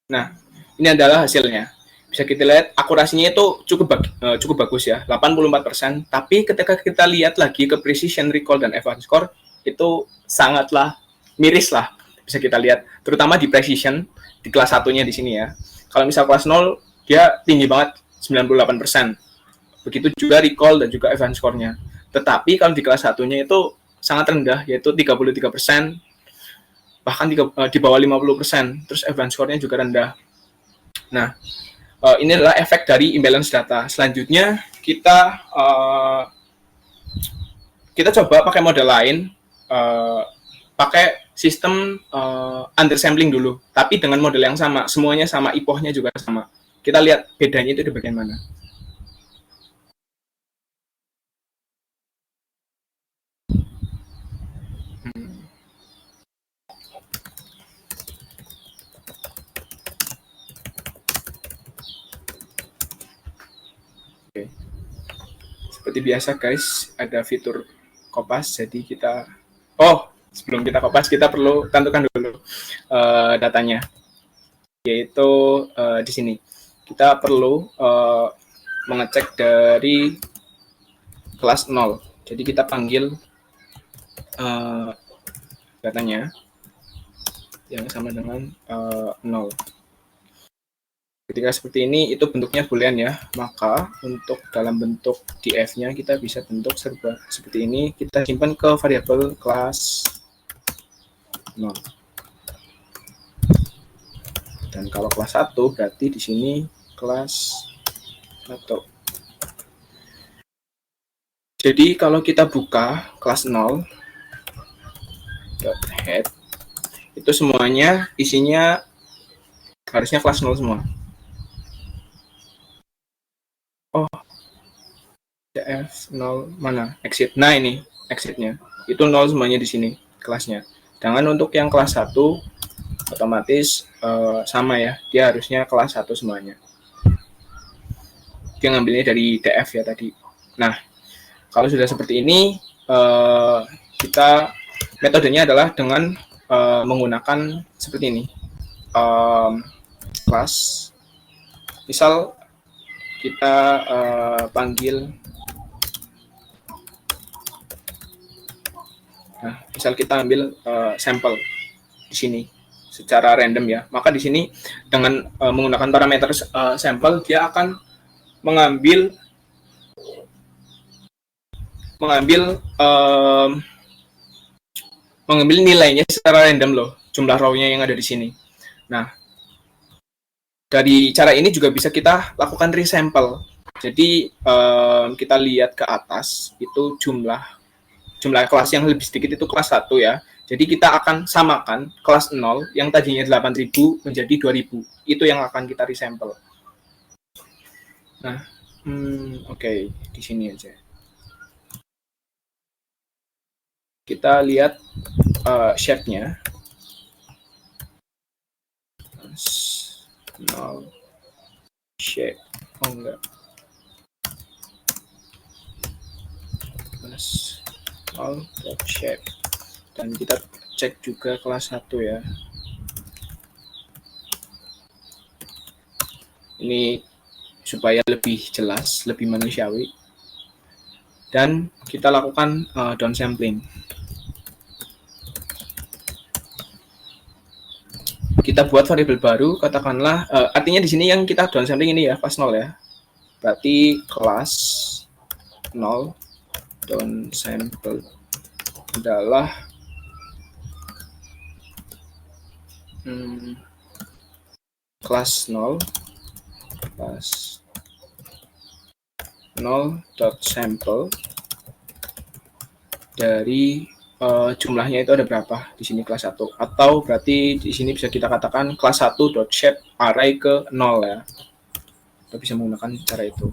Nah, ini adalah hasilnya. Bisa kita lihat akurasinya itu cukup bagus ya, 84%. Tapi ketika kita lihat lagi ke precision, recall, dan advanced score, itu sangatlah miris lah. Bisa kita lihat, terutama di precision, di kelas 1-nya di sini ya. Kalau misal kelas 0, dia tinggi banget, 98%. Begitu juga recall dan juga advanced score-nya. Tetapi kalau di kelas 1-nya itu sangat rendah, yaitu 33%, bahkan di bawah 50%. Terus advanced score-nya juga rendah. Nah, ini adalah efek dari imbalance data. Selanjutnya kita coba pakai model lain, pakai sistem undersampling dulu, tapi dengan model yang sama, semuanya sama, IPOH-nya juga sama. Kita lihat bedanya itu di bagian mana. Oke. Seperti biasa guys, ada fitur kopas, jadi kita sebelum kita kopas kita perlu tentukan dulu datanya, yaitu di sini kita perlu mengecek dari kelas 0. Jadi kita panggil datanya yang sama dengan 0. Ketika seperti ini, itu bentuknya boolean ya. Maka untuk dalam bentuk df-nya kita bisa bentuk serba seperti ini. Kita simpan ke variabel kelas 0. Dan kalau kelas 1 berarti di sini kelas 1. Jadi kalau kita buka kelas 0 .head, itu semuanya isinya harusnya kelas 0 semua. df 0 mana? Exit. Nah, ini exitnya. Itu 0 semuanya di sini kelasnya. Sedangkan untuk yang kelas 1 otomatis sama ya. Dia harusnya kelas 1 semuanya. Dia ngambilnya dari df ya tadi. Nah, kalau sudah seperti ini, kita metodenya adalah dengan menggunakan seperti ini. Kelas. Misal kita panggil, misal kita ambil sampel di sini. secara random ya. Maka di sini dengan menggunakan parameter sampel, dia akan mengambil nilainya secara random loh, jumlah row-nya yang ada di sini. Nah, dari cara ini juga bisa kita lakukan resample. Jadi kita lihat ke atas itu jumlah kelas yang lebih sedikit itu kelas 1 ya. Jadi kita akan samakan kelas 0 yang tadinya 8.000 menjadi 2.000. Itu yang akan kita resample. Nah, oke, di sini aja. Kita lihat shape-nya. 0 shape. Oh enggak. Plus 0 shape. Dan kita cek juga kelas 1 ya. Ini supaya lebih jelas, lebih manusiawi. Dan kita lakukan downsampling. Kita buat variabel baru, katakanlah, artinya di sini yang kita downsampling ini ya, kelas 0 ya. Berarti kelas 0 downsample adalah kelas 0 sample dari jumlahnya itu ada berapa di sini kelas 1, atau berarti di sini bisa kita katakan kelas 1 shape array ke 0 ya. Kita bisa menggunakan cara itu.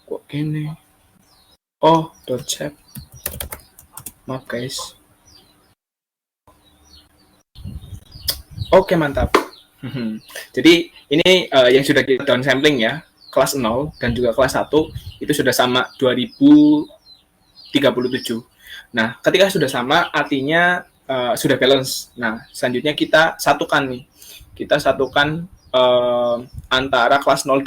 Kok gini? Oh, shape. Maaf guys. Oke, mantap. Jadi ini yang sudah kita downsampling ya, kelas 0 dan juga kelas 1 itu sudah sama 2037. Nah, ketika sudah sama artinya sudah balance. Nah, selanjutnya kita satukan nih. Kita satukan antara kelas 0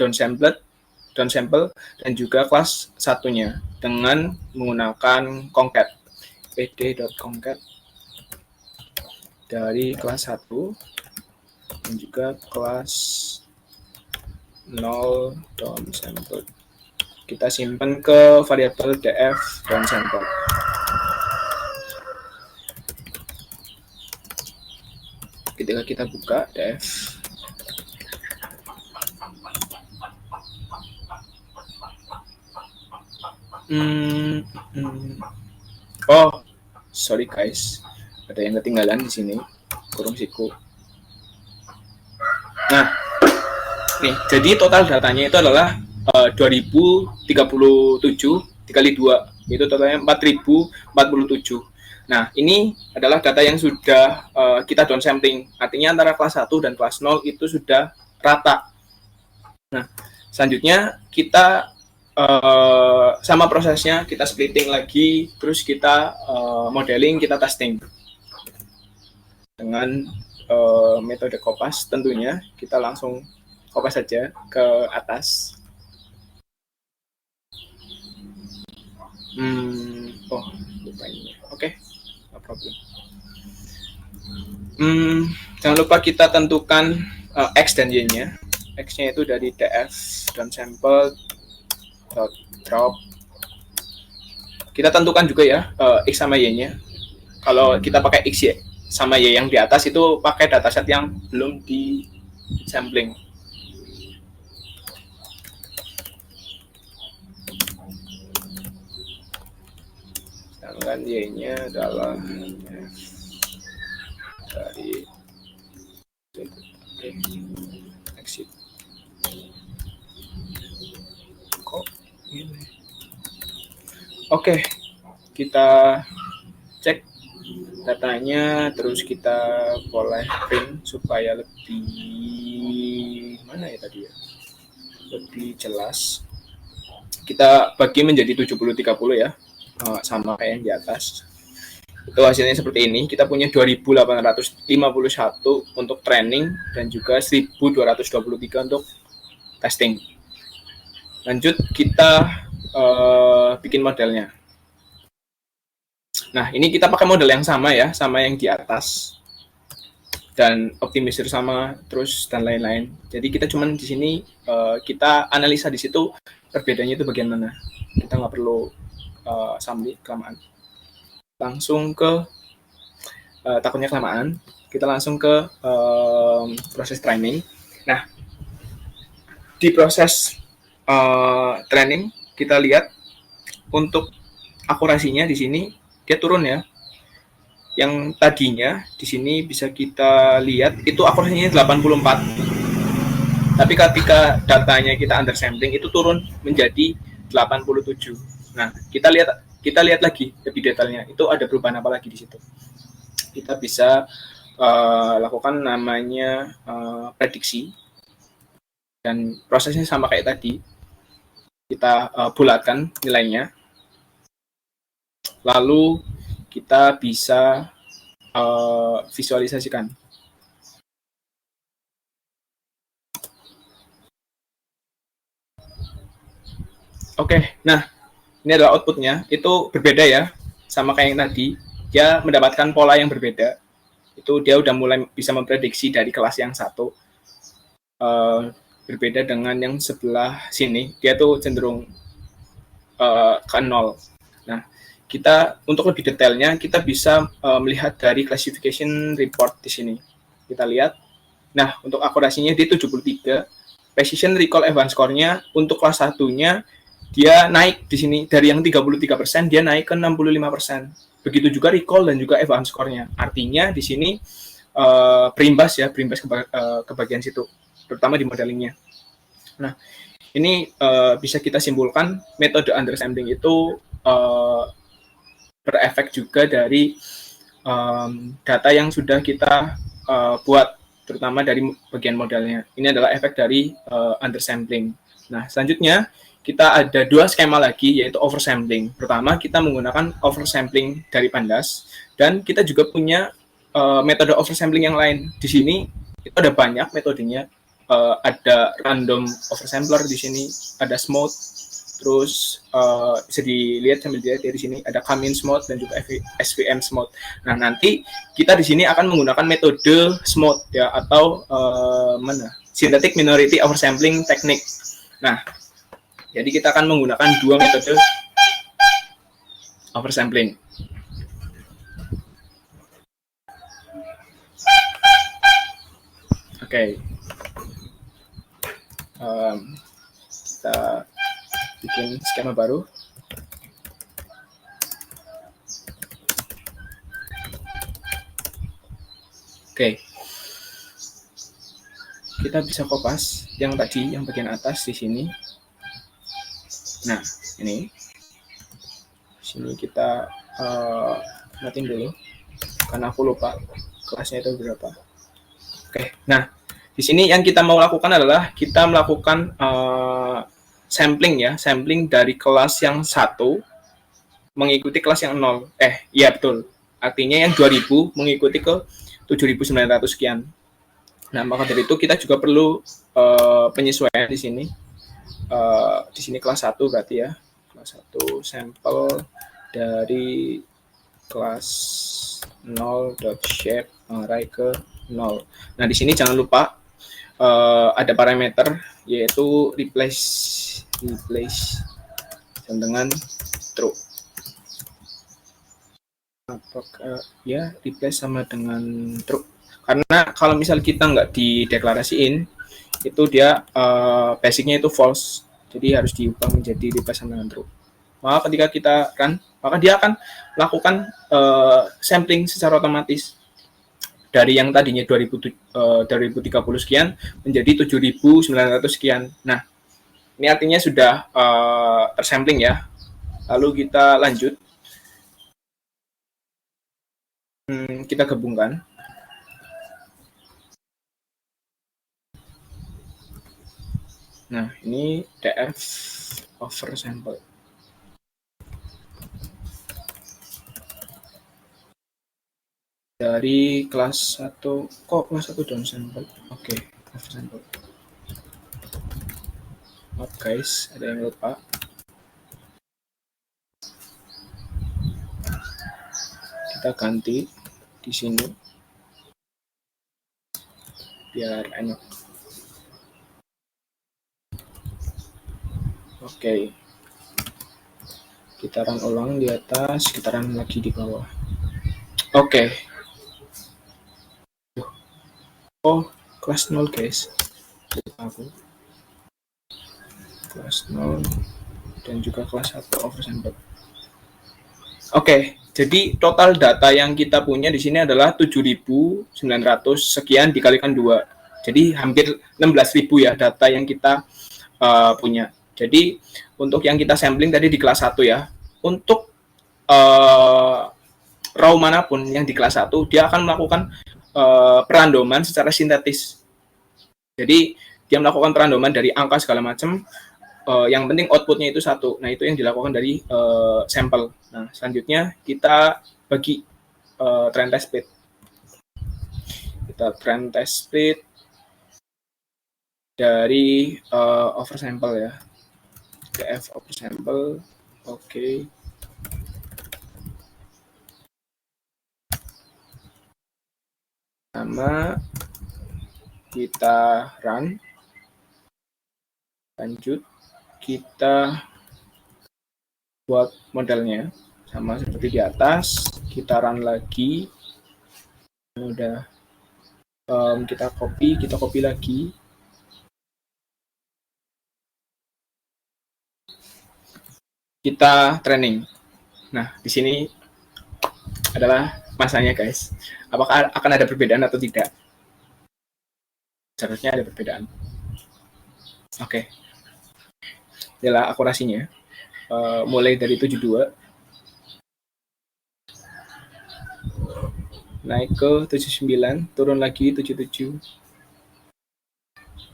downsample dan juga kelas satunya dengan menggunakan concat. pd.concat dari kelas 1 dan juga kelas 0 downsample. Kita simpan ke variabel df downsample. Ketika kita buka df, oh sorry guys, ada yang ketinggalan di sini, kurung siku. Nah, nih, jadi total datanya itu adalah 2037 dikali 2, itu totalnya 4047. Nah, ini adalah data yang sudah kita downsampling, artinya antara kelas 1 dan kelas 0 itu sudah rata. Nah, selanjutnya kita sama prosesnya, kita splitting lagi, terus kita modeling, kita testing dengan metode kopas. Tentunya kita langsung kopas saja ke atas. Oh, lupa ini. Oke, no problem. Jangan lupa kita tentukan x dan y-nya. X-nya itu dari df downsample drop. Kita tentukan juga ya x sama y-nya. Kalau kita pakai x y sama y yang di atas itu pakai dataset yang belum di sampling. Sedangkan y-nya adalah dari exit. Kok ini? Oke, kita cek datanya, terus kita boleh print supaya lebih mana ya tadi ya, lebih jelas. Kita bagi menjadi 70-30 ya. sama kayak yang di atas. Itu hasilnya seperti ini. Kita punya 2.851 untuk training dan juga 1.223 untuk testing. Lanjut kita bikin modelnya. Nah, ini kita pakai model yang sama ya, sama yang di atas. Dan optimisir sama terus dan lain-lain. Jadi kita cuman di sini kita analisa di situ perbedaannya itu bagian mana. Kita nggak perlu sambil kelamaan. Langsung ke takutnya kelamaan. Kita langsung ke proses training. Nah, di proses training kita lihat untuk akurasinya di sini dia turun ya. Yang tadinya di sini bisa kita lihat itu akurasinya 84. Tapi ketika datanya kita undersampling itu turun menjadi 87. Nah, kita lihat lagi lebih detailnya. Itu ada perubahan apa lagi di situ. Kita bisa lakukan namanya prediksi. Dan prosesnya sama kayak tadi. Kita bulatkan nilainya. Lalu kita bisa visualisasikan. Oke, nah ini adalah outputnya. Itu berbeda ya, sama kayak yang tadi. Dia mendapatkan pola yang berbeda. Itu dia udah mulai bisa memprediksi dari kelas yang satu. Berbeda dengan yang sebelah sini. Dia tuh cenderung ke nol. Nah, kita untuk lebih detailnya kita bisa melihat dari classification report di sini. Kita lihat. Nah, untuk akurasinya di 73, precision recall advanced score-nya untuk kelas 1-nya dia naik di sini dari yang 33% dia naik ke 65%. Begitu juga recall dan juga advanced score-nya. Artinya di sini berimbas ke bagian situ, terutama di modelingnya. Nah, ini bisa kita simpulkan metode undersampling itu berefek juga dari data yang sudah kita buat, terutama dari bagian modalnya. Ini adalah efek dari undersampling. Nah, selanjutnya kita ada dua skema lagi, yaitu oversampling. Pertama, kita menggunakan oversampling dari Pandas, dan kita juga punya metode oversampling yang lain. Di sini itu ada banyak metodenya. Ada random oversampler di sini, ada smooth, terus bisa dilihat sambil dilihat ya di sini ada Cummins mode dan juga SVM mode. Nah, nanti kita di sini akan menggunakan metode smooth ya, atau synthetic minority oversampling technique. Nah, jadi kita akan menggunakan dua metode oversampling. Oke. Kita bikin skema baru. Oke. Kita bisa kopas yang tadi, yang bagian atas di sini. Nah, ini. Sini kita matiin dulu karena aku lupa kelasnya itu berapa. Oke. Nah, di sini yang kita mau lakukan adalah kita melakukan sampling ya, sampling dari kelas yang 1 mengikuti kelas yang 0. Iya betul. Artinya yang 2000 mengikuti ke 7900 sekian. Nah, maka dari itu kita juga perlu penyesuaian di sini. Di sini kelas 1 berarti ya. Kelas 1 sampel dari kelas 0.shape mengarah ke 0. Nah, di sini jangan lupa ada parameter yaitu replace dengan true. Apakah ya replace sama dengan true? Karena kalau misal kita nggak dideklarasiin, itu dia basicnya itu false, jadi harus diubah menjadi replace sama dengan true. Maka ketika kita maka dia akan melakukan sampling secara otomatis dari yang tadinya 2030 sekian menjadi 7.900 sekian. Nah, ini artinya sudah tersampling ya. Lalu kita lanjut. Kita gabungkan. Nah, ini DF oversample. dari kelas 1. Kok kelas 1 down sample? Oke, oversample. Maaf guys, ada yang lupa. Kita ganti di sini biar enak. Oke. Kita run ulang di atas, kita run lagi di bawah. Oke. Oh, kelas 0 guys. Aku. Kelas 0 dan juga kelas 1 oversample. Oke, jadi total data yang kita punya di sini adalah 7.900 sekian dikalikan 2. Jadi hampir 16.000 ya data yang kita punya. Jadi untuk yang kita sampling tadi di kelas 1 ya, untuk raw manapun yang di kelas 1, dia akan melakukan perandoman secara sintetis. Jadi dia melakukan perandoman dari angka segala macam, yang penting outputnya itu 1. Nah, itu yang dilakukan dari sampel. Nah, selanjutnya kita bagi trend test split. Kita trend test split dari oversample ya. TF oversample. Oke. Sama kita run. Lanjut kita buat modelnya sama seperti di atas, kita run lagi. Udah kita copy lagi. Kita training. Nah, di sini adalah masanya guys. Apakah akan ada perbedaan atau tidak? Seharusnya ada perbedaan. Oke. Inilah akurasinya. Mulai dari 72 naik ke 79, turun lagi 77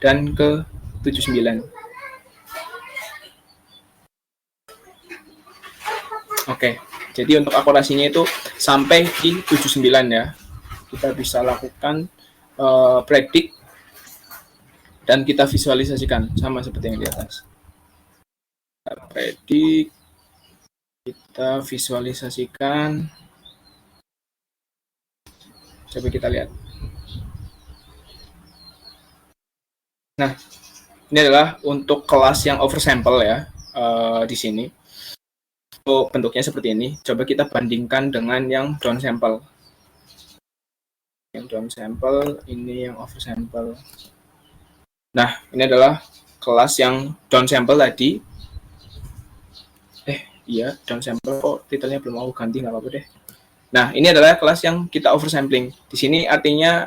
dan ke 79. Oke, jadi untuk akurasinya itu sampai di 79 ya. Kita bisa lakukan predict dan kita visualisasikan sama seperti yang di atas. Kita predict, kita visualisasikan. Coba kita lihat. Nah, ini adalah untuk kelas yang oversample ya di sini. Bentuknya seperti ini. Coba kita bandingkan dengan yang downsample. Yang downsample, ini yang oversample. Nah, ini adalah kelas yang downsample tadi. Iya, downsample kok titelnya belum mau ganti, nggak apa-apa deh. Nah, ini adalah kelas yang kita oversampling. Di sini artinya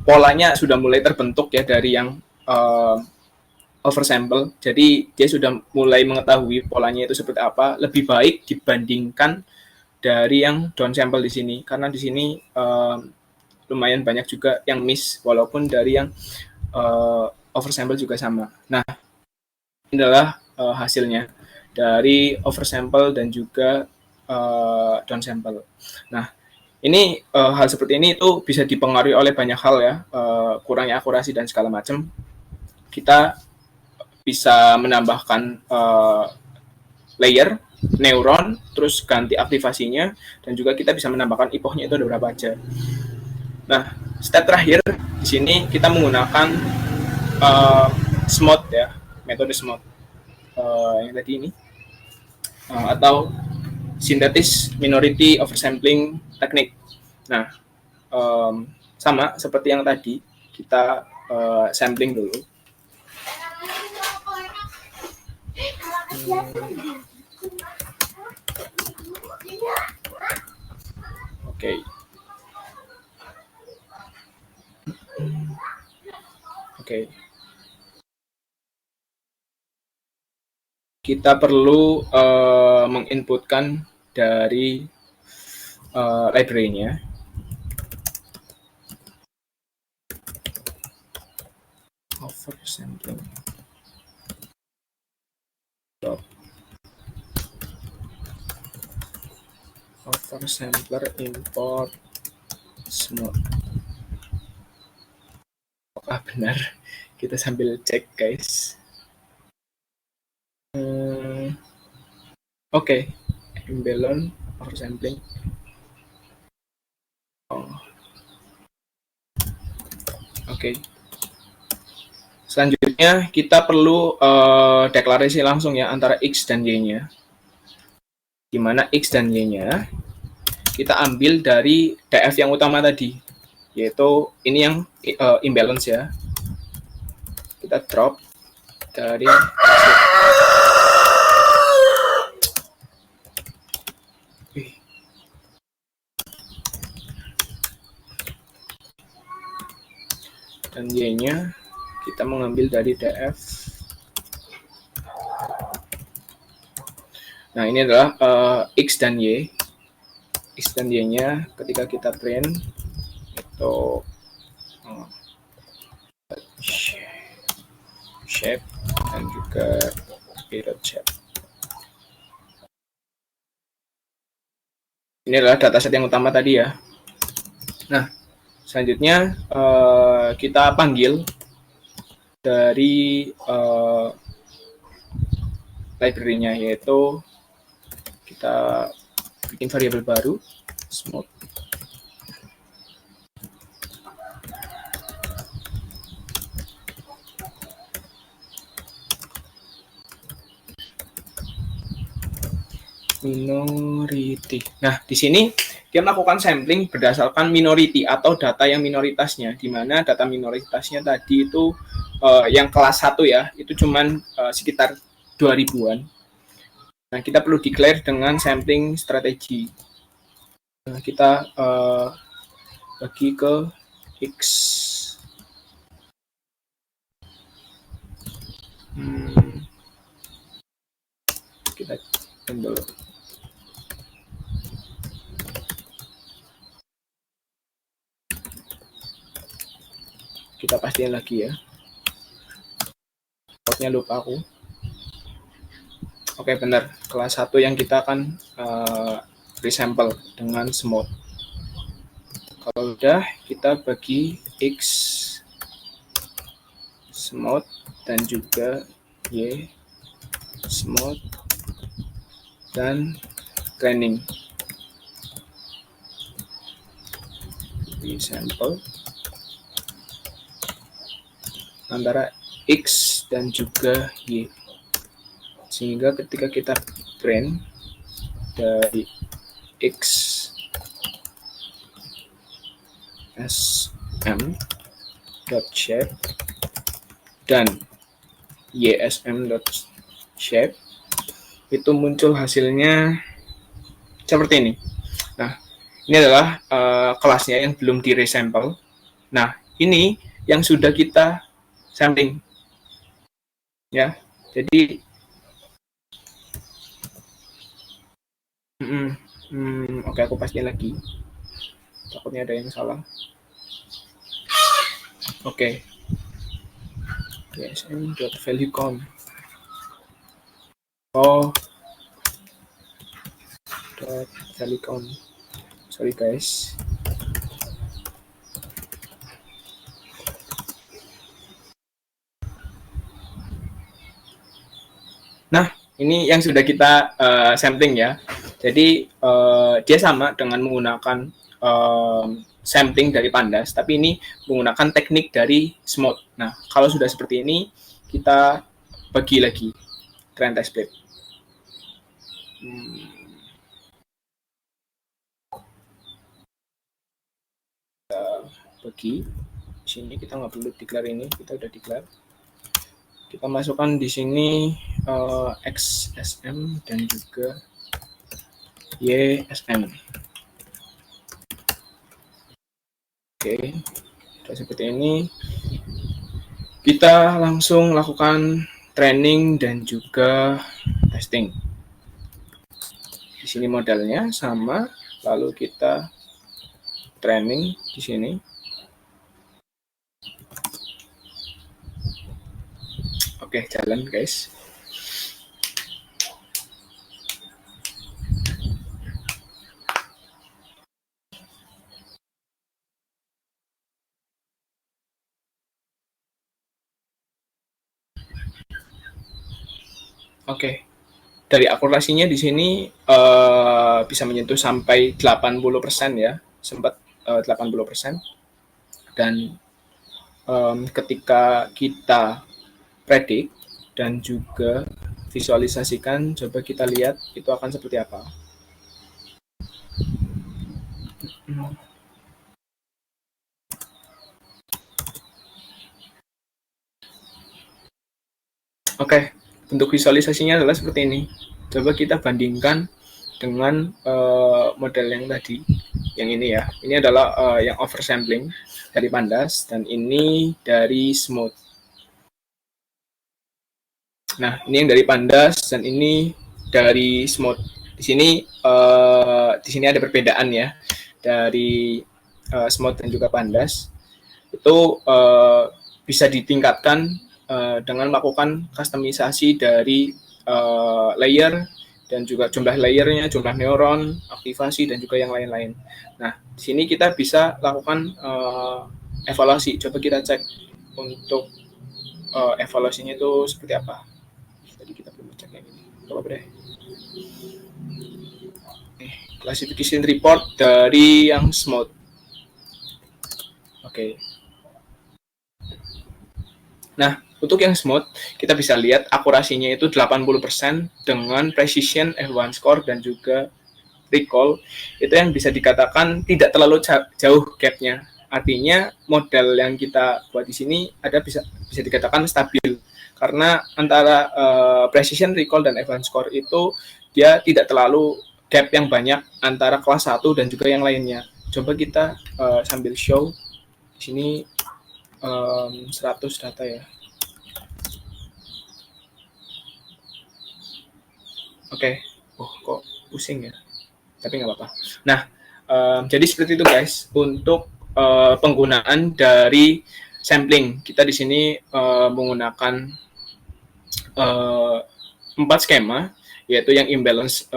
polanya sudah mulai terbentuk ya dari yang oversample. Jadi dia sudah mulai mengetahui polanya itu seperti apa. Lebih baik dibandingkan dari yang downsample di sini. Karena di sini lumayan banyak juga yang miss, walaupun dari yang oversample juga sama. Nah, ini adalah hasilnya dari oversample dan juga downsample. Nah, ini hal seperti ini itu bisa dipengaruhi oleh banyak hal ya, kurangnya akurasi dan segala macam. Kita bisa menambahkan layer neuron, terus ganti aktivasinya, dan juga kita bisa menambahkan epochnya itu ada berapa aja. Nah, step terakhir di sini kita menggunakan SMOD ya, metode SMOD yang tadi ini, atau synthetic minority oversampling technique. Nah, sama seperti yang tadi, kita sampling dulu. Oke. Oke. Kita perlu menginputkan dari library-nya. Oversampling. oversampler import smooth. Apakah benar? Kita sambil cek, guys. Oke, imbalance oversampling. Oke. Selanjutnya kita perlu deklarasi langsung ya antara X dan Y-nya. Di mana X dan Y-nya kita ambil dari DF yang utama tadi, yaitu ini yang imbalance ya. Kita drop dari dan Y-nya kita mengambil dari DF. Nah, ini adalah X dan Y. X dan Y-nya ketika kita print itu shape dan juga period shape. Ini adalah dataset yang utama tadi ya. Nah, selanjutnya kita panggil dari library-nya, yaitu kita bikin variabel baru smooth. Minority. Nah, di sini dia melakukan sampling berdasarkan minority atau data yang minoritasnya, di mana data minoritasnya tadi itu yang kelas 1 ya, itu cuman sekitar 2000-an. Nah, kita perlu declare dengan sampling strategi. Nah, kita bagi ke X. Kita ambil kita pastiin lagi ya. Outnya lupa aku. Oke, benar. Kelas 1 yang kita akan resample dengan smooth. Kalau udah, kita bagi X smooth dan juga Y smooth dan training. Resample antara X dan juga Y, sehingga ketika kita print dari X sm.shape dan ysm.shape itu muncul hasilnya seperti ini. Nah, ini adalah kelasnya yang belum di resample. Nah, ini yang sudah kita sampling ya. Jadi oke, aku pastiin lagi, takutnya ada yang salah. Oke, ysm.value count value count, sorry guys. Nah, ini yang sudah kita sampling ya. Jadi dia sama dengan menggunakan sampling dari Pandas, tapi ini menggunakan teknik dari Smooth. Nah, kalau sudah seperti ini, kita bagi lagi trend template. Kita bagi. Di sini kita nggak perlu declare ini, kita udah declare. Kita masukkan di sini XSM dan juga YSM. Oke, sudah seperti ini. Kita langsung lakukan training dan juga testing. Di sini modelnya sama, lalu kita training di sini. Oke, jalan guys. Oke. Dari akurasinya di sini bisa menyentuh sampai 80% ya, sempat 80%. Dan ketika kita predik dan juga visualisasikan, coba kita lihat itu akan seperti apa. Oke, bentuk visualisasinya adalah seperti ini. Coba kita bandingkan dengan model yang tadi, yang ini ya. Ini adalah yang oversampling dari Pandas dan ini dari Smooth. Nah, ini yang dari Pandas dan ini dari Smooth. Di sini ada perbedaan ya dari Smooth dan juga Pandas. Itu bisa ditingkatkan dengan melakukan kustomisasi dari layer dan juga jumlah layernya, jumlah neuron, aktivasi dan juga yang lain-lain. Nah, di sini kita bisa lakukan evaluasi. Coba kita cek untuk evaluasinya itu seperti apa. Tadi kita belum cek yang ini. Coba deh. Classification report dari yang Smooth. Oke. Nah, untuk yang Smooth, kita bisa lihat akurasinya itu 80% dengan precision F1 score dan juga recall. Itu yang bisa dikatakan tidak terlalu jauh gapnya. Artinya model yang kita buat di sini bisa dikatakan stabil. Karena antara precision, recall, dan F1 score itu dia tidak terlalu gap yang banyak antara kelas 1 dan juga yang lainnya. Coba kita sambil show di sini 100 data ya. Oke. Kok pusing ya? Tapi nggak apa-apa. Nah, jadi seperti itu guys untuk penggunaan dari sampling. Kita di sini menggunakan 4 skema, yaitu yang imbalance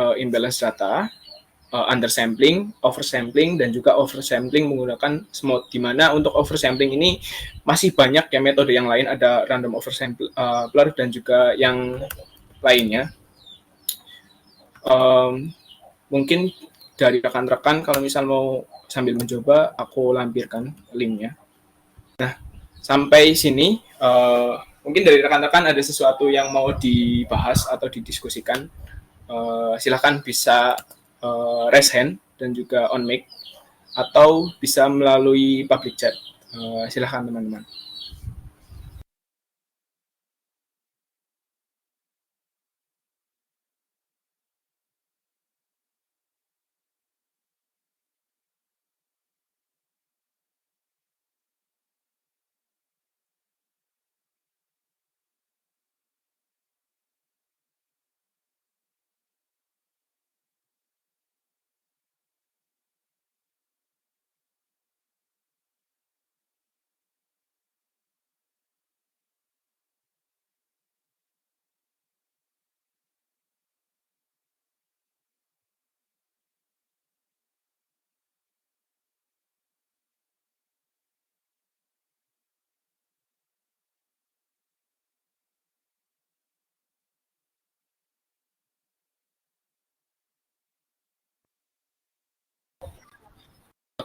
data, undersampling, oversampling, dan juga oversampling menggunakan Smooth. Di mana untuk oversampling ini masih banyak ya metode yang lain, ada random oversampler dan juga yang lainnya. Mungkin dari rekan-rekan kalau misal mau sambil mencoba, aku lampirkan linknya. Nah, sampai sini mungkin dari rekan-rekan ada sesuatu yang mau dibahas atau didiskusikan, silahkan bisa raise hand dan juga on mic atau bisa melalui public chat. Silahkan teman-teman.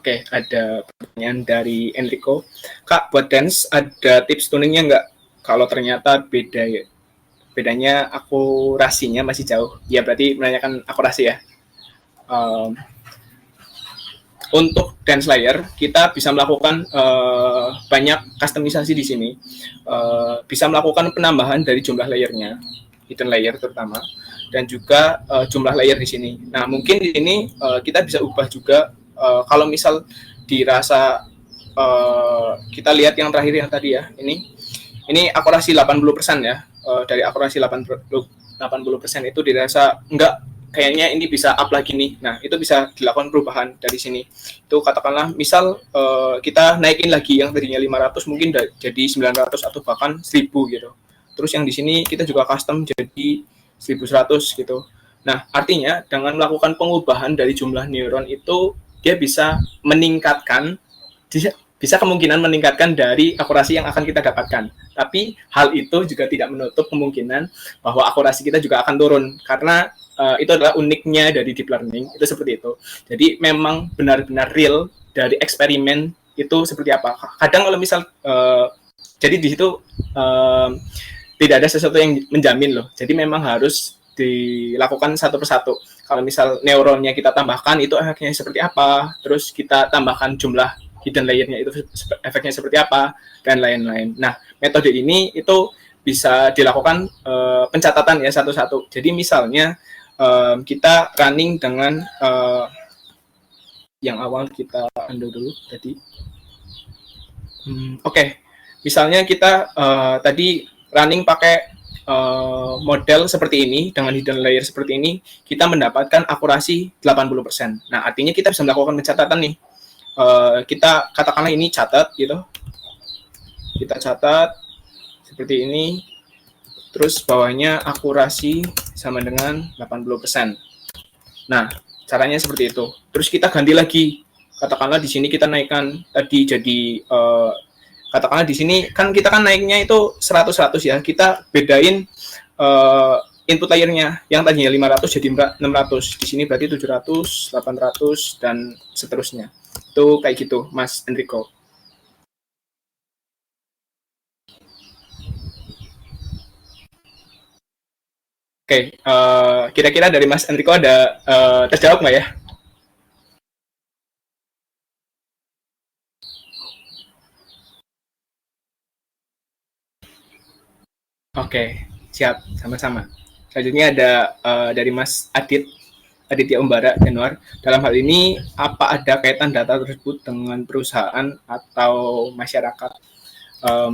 Oke, ada pertanyaan dari Enrico. Kak, buat dance ada tips tuningnya nggak? Kalau ternyata beda ya, bedanya akurasinya masih jauh. Ya berarti menanyakan akurasi ya. Untuk dance layer kita bisa melakukan banyak kustomisasi di sini. Bisa melakukan penambahan dari jumlah layernya, hidden layer terutama, dan juga jumlah layer di sini. Nah, mungkin di sini kita bisa ubah juga kalau misal dirasa kita lihat yang terakhir yang tadi ya, ini akurasi 80% ya. Dari akurasi 80% itu dirasa enggak, kayaknya ini bisa up lagi nih. Nah, itu bisa dilakukan perubahan dari sini. Itu katakanlah misal kita naikin lagi yang tadinya 500 mungkin jadi 900 atau bahkan 1000 gitu. Terus yang di sini kita juga custom jadi 1100 gitu. Nah, artinya dengan melakukan pengubahan dari jumlah neuron itu dia bisa meningkatkan bisa kemungkinan meningkatkan dari akurasi yang akan kita dapatkan. Tapi hal itu juga tidak menutup kemungkinan bahwa akurasi kita juga akan turun, karena itu adalah uniknya dari deep learning, itu seperti itu. Jadi memang benar-benar real dari eksperimen itu seperti apa. Kadang kalau misal jadi di situ tidak ada sesuatu yang menjamin loh. Jadi memang harus dilakukan satu persatu. Kalau misal neuronnya kita tambahkan, itu efeknya seperti apa, terus kita tambahkan jumlah hidden layer-nya itu efeknya seperti apa, dan lain-lain. Nah, metode ini itu bisa dilakukan pencatatan ya satu-satu. Jadi misalnya kita running dengan yang awal kita undo dulu tadi. Oke. Misalnya kita tadi running pakai model seperti ini, dengan hidden layer seperti ini, kita mendapatkan akurasi 80%. Nah, artinya kita bisa melakukan pencatatan nih. Kita katakanlah ini catat gitu. Kita catat seperti ini. Terus bawahnya akurasi sama dengan 80%. Nah, caranya seperti itu. Terus kita ganti lagi. Katakanlah di sini kita naikkan tadi jadi katakanlah di sini kan kita kan naiknya itu 100-100 ya. Kita bedain input layernya. Yang tadinya 500 jadi 600. Di sini berarti 700, 800 dan seterusnya. Itu kayak gitu, Mas Enrico. Oke, kira-kira dari Mas Enrico ada terjawab nggak ya? Oke, siap, sama-sama. Selanjutnya ada dari Mas Aditya Umbara Januar. Dalam hal ini, apa ada kaitan data tersebut dengan perusahaan atau masyarakat?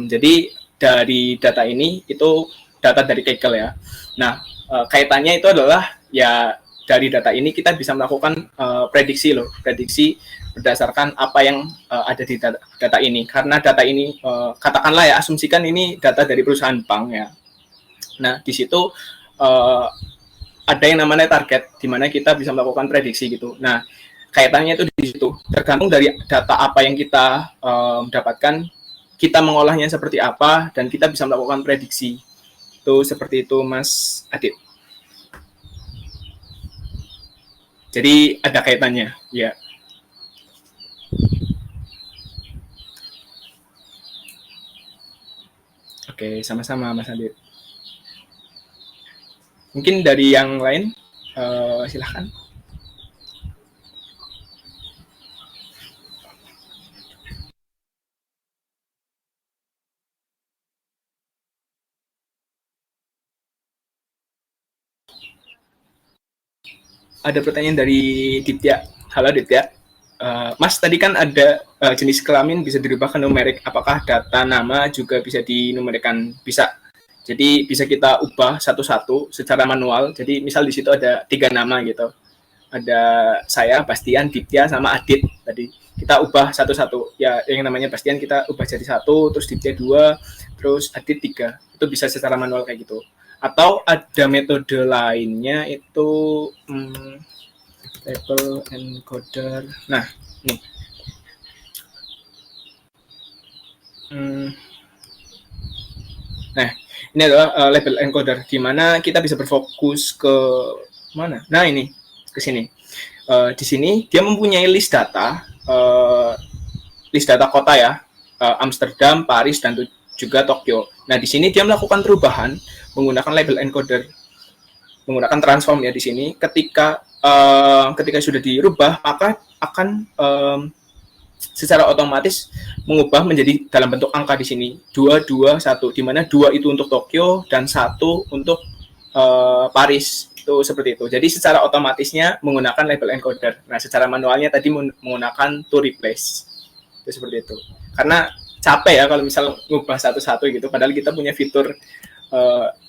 Jadi dari data ini itu data dari Kaggle ya. Nah, kaitannya itu adalah ya dari data ini kita bisa melakukan prediksi loh, prediksi berdasarkan apa yang ada di data ini. Karena data ini katakanlah ya, asumsikan ini data dari perusahaan bank ya. Nah, di situ ada yang namanya target, di mana kita bisa melakukan prediksi gitu. Nah, kaitannya itu di situ. Tergantung dari data apa yang kita dapatkan, kita mengolahnya seperti apa, dan kita bisa melakukan prediksi. Itu seperti itu, Mas Adit. Jadi ada kaitannya, ya. Oke, sama-sama, Mas Adit. Mungkin dari yang lain, silahkan. Ada pertanyaan dari Ditya. Halo Ditya. Mas, tadi kan ada jenis kelamin bisa dirubah ke numerik. Apakah data nama juga bisa dinumerikkan? Bisa. Jadi bisa kita ubah satu-satu secara manual. Jadi misal di situ ada 3 nama gitu. Ada saya, Bastian, Ditya, sama Adit. Tadi kita ubah satu-satu. Ya, yang namanya Bastian kita ubah jadi 1, terus Ditya 2, terus Adit 3. Itu bisa secara manual kayak gitu. Atau ada metode lainnya itu label encoder. Nah, nih. Nah, ini adalah label encoder, di mana kita bisa berfokus ke mana? Nah, ini ke sini. Di sini dia mempunyai list data kota ya, Amsterdam, Paris, dan juga Tokyo. Nah, di sini dia melakukan perubahan menggunakan label encoder, menggunakan transform ya di sini. Ketika sudah dirubah, maka akan secara otomatis mengubah menjadi dalam bentuk angka di sini 221, di mana 2 itu untuk Tokyo dan 1 untuk Paris. Itu seperti itu. Jadi secara otomatisnya menggunakan label encoder. Nah, secara manualnya tadi menggunakan to replace. Itu seperti itu. Karena capek ya kalau misal ngubah satu-satu gitu, padahal kita punya fitur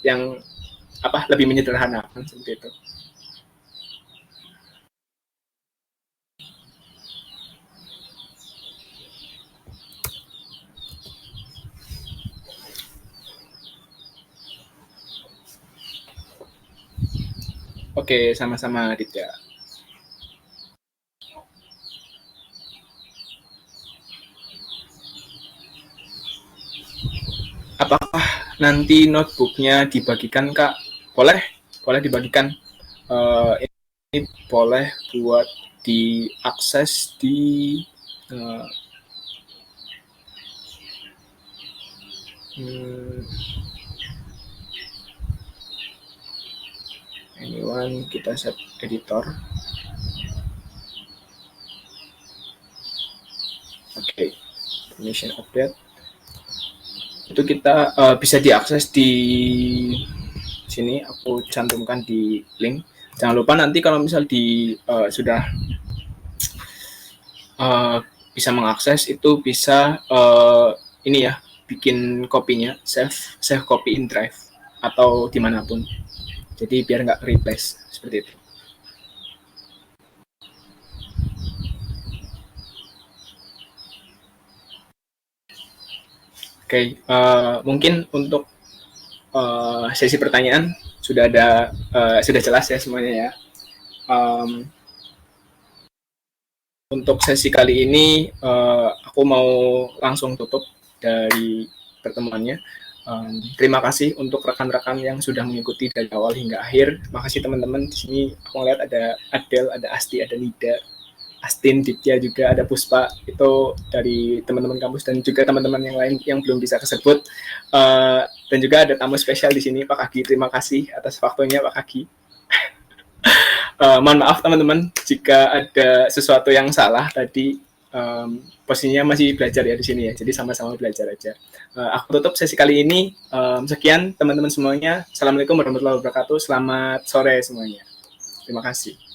yang lebih menyederhanakan seperti itu. Oke, sama-sama Ditya. Apakah nanti notebooknya dibagikan, Kak? Boleh, boleh dibagikan. Ini boleh buat diakses di uh, anyone, kita set editor. Oke, permission update. Itu kita bisa diakses di sini. Aku cantumkan di link. Jangan lupa nanti kalau misal sudah bisa mengakses, itu bisa ini ya, bikin kopinya, save copy in drive atau dimanapun. Jadi biar nggak replace seperti itu. Oke, mungkin untuk sesi pertanyaan sudah jelas ya semuanya ya. Untuk sesi kali ini aku mau langsung tutup dari pertemuannya. Terima kasih untuk rekan-rekan yang sudah mengikuti dari awal hingga akhir. Makasih teman-teman. Di sini aku lihat ada Adel, ada Asti, ada Nida, Astin, Ditya juga, ada Puspa. Itu dari teman-teman kampus dan juga teman-teman yang lain yang belum bisa kesebut. Dan juga ada tamu spesial di sini, Pak Kaki. Terima kasih atas waktunya, Pak Kaki. Mohon maaf teman-teman jika ada sesuatu yang salah tadi. Posisinya masih belajar ya di sini ya, jadi sama-sama belajar aja. Aku tutup sesi kali ini. Sekian teman-teman semuanya. Assalamualaikum warahmatullahi wabarakatuh. Selamat sore semuanya. Terima kasih.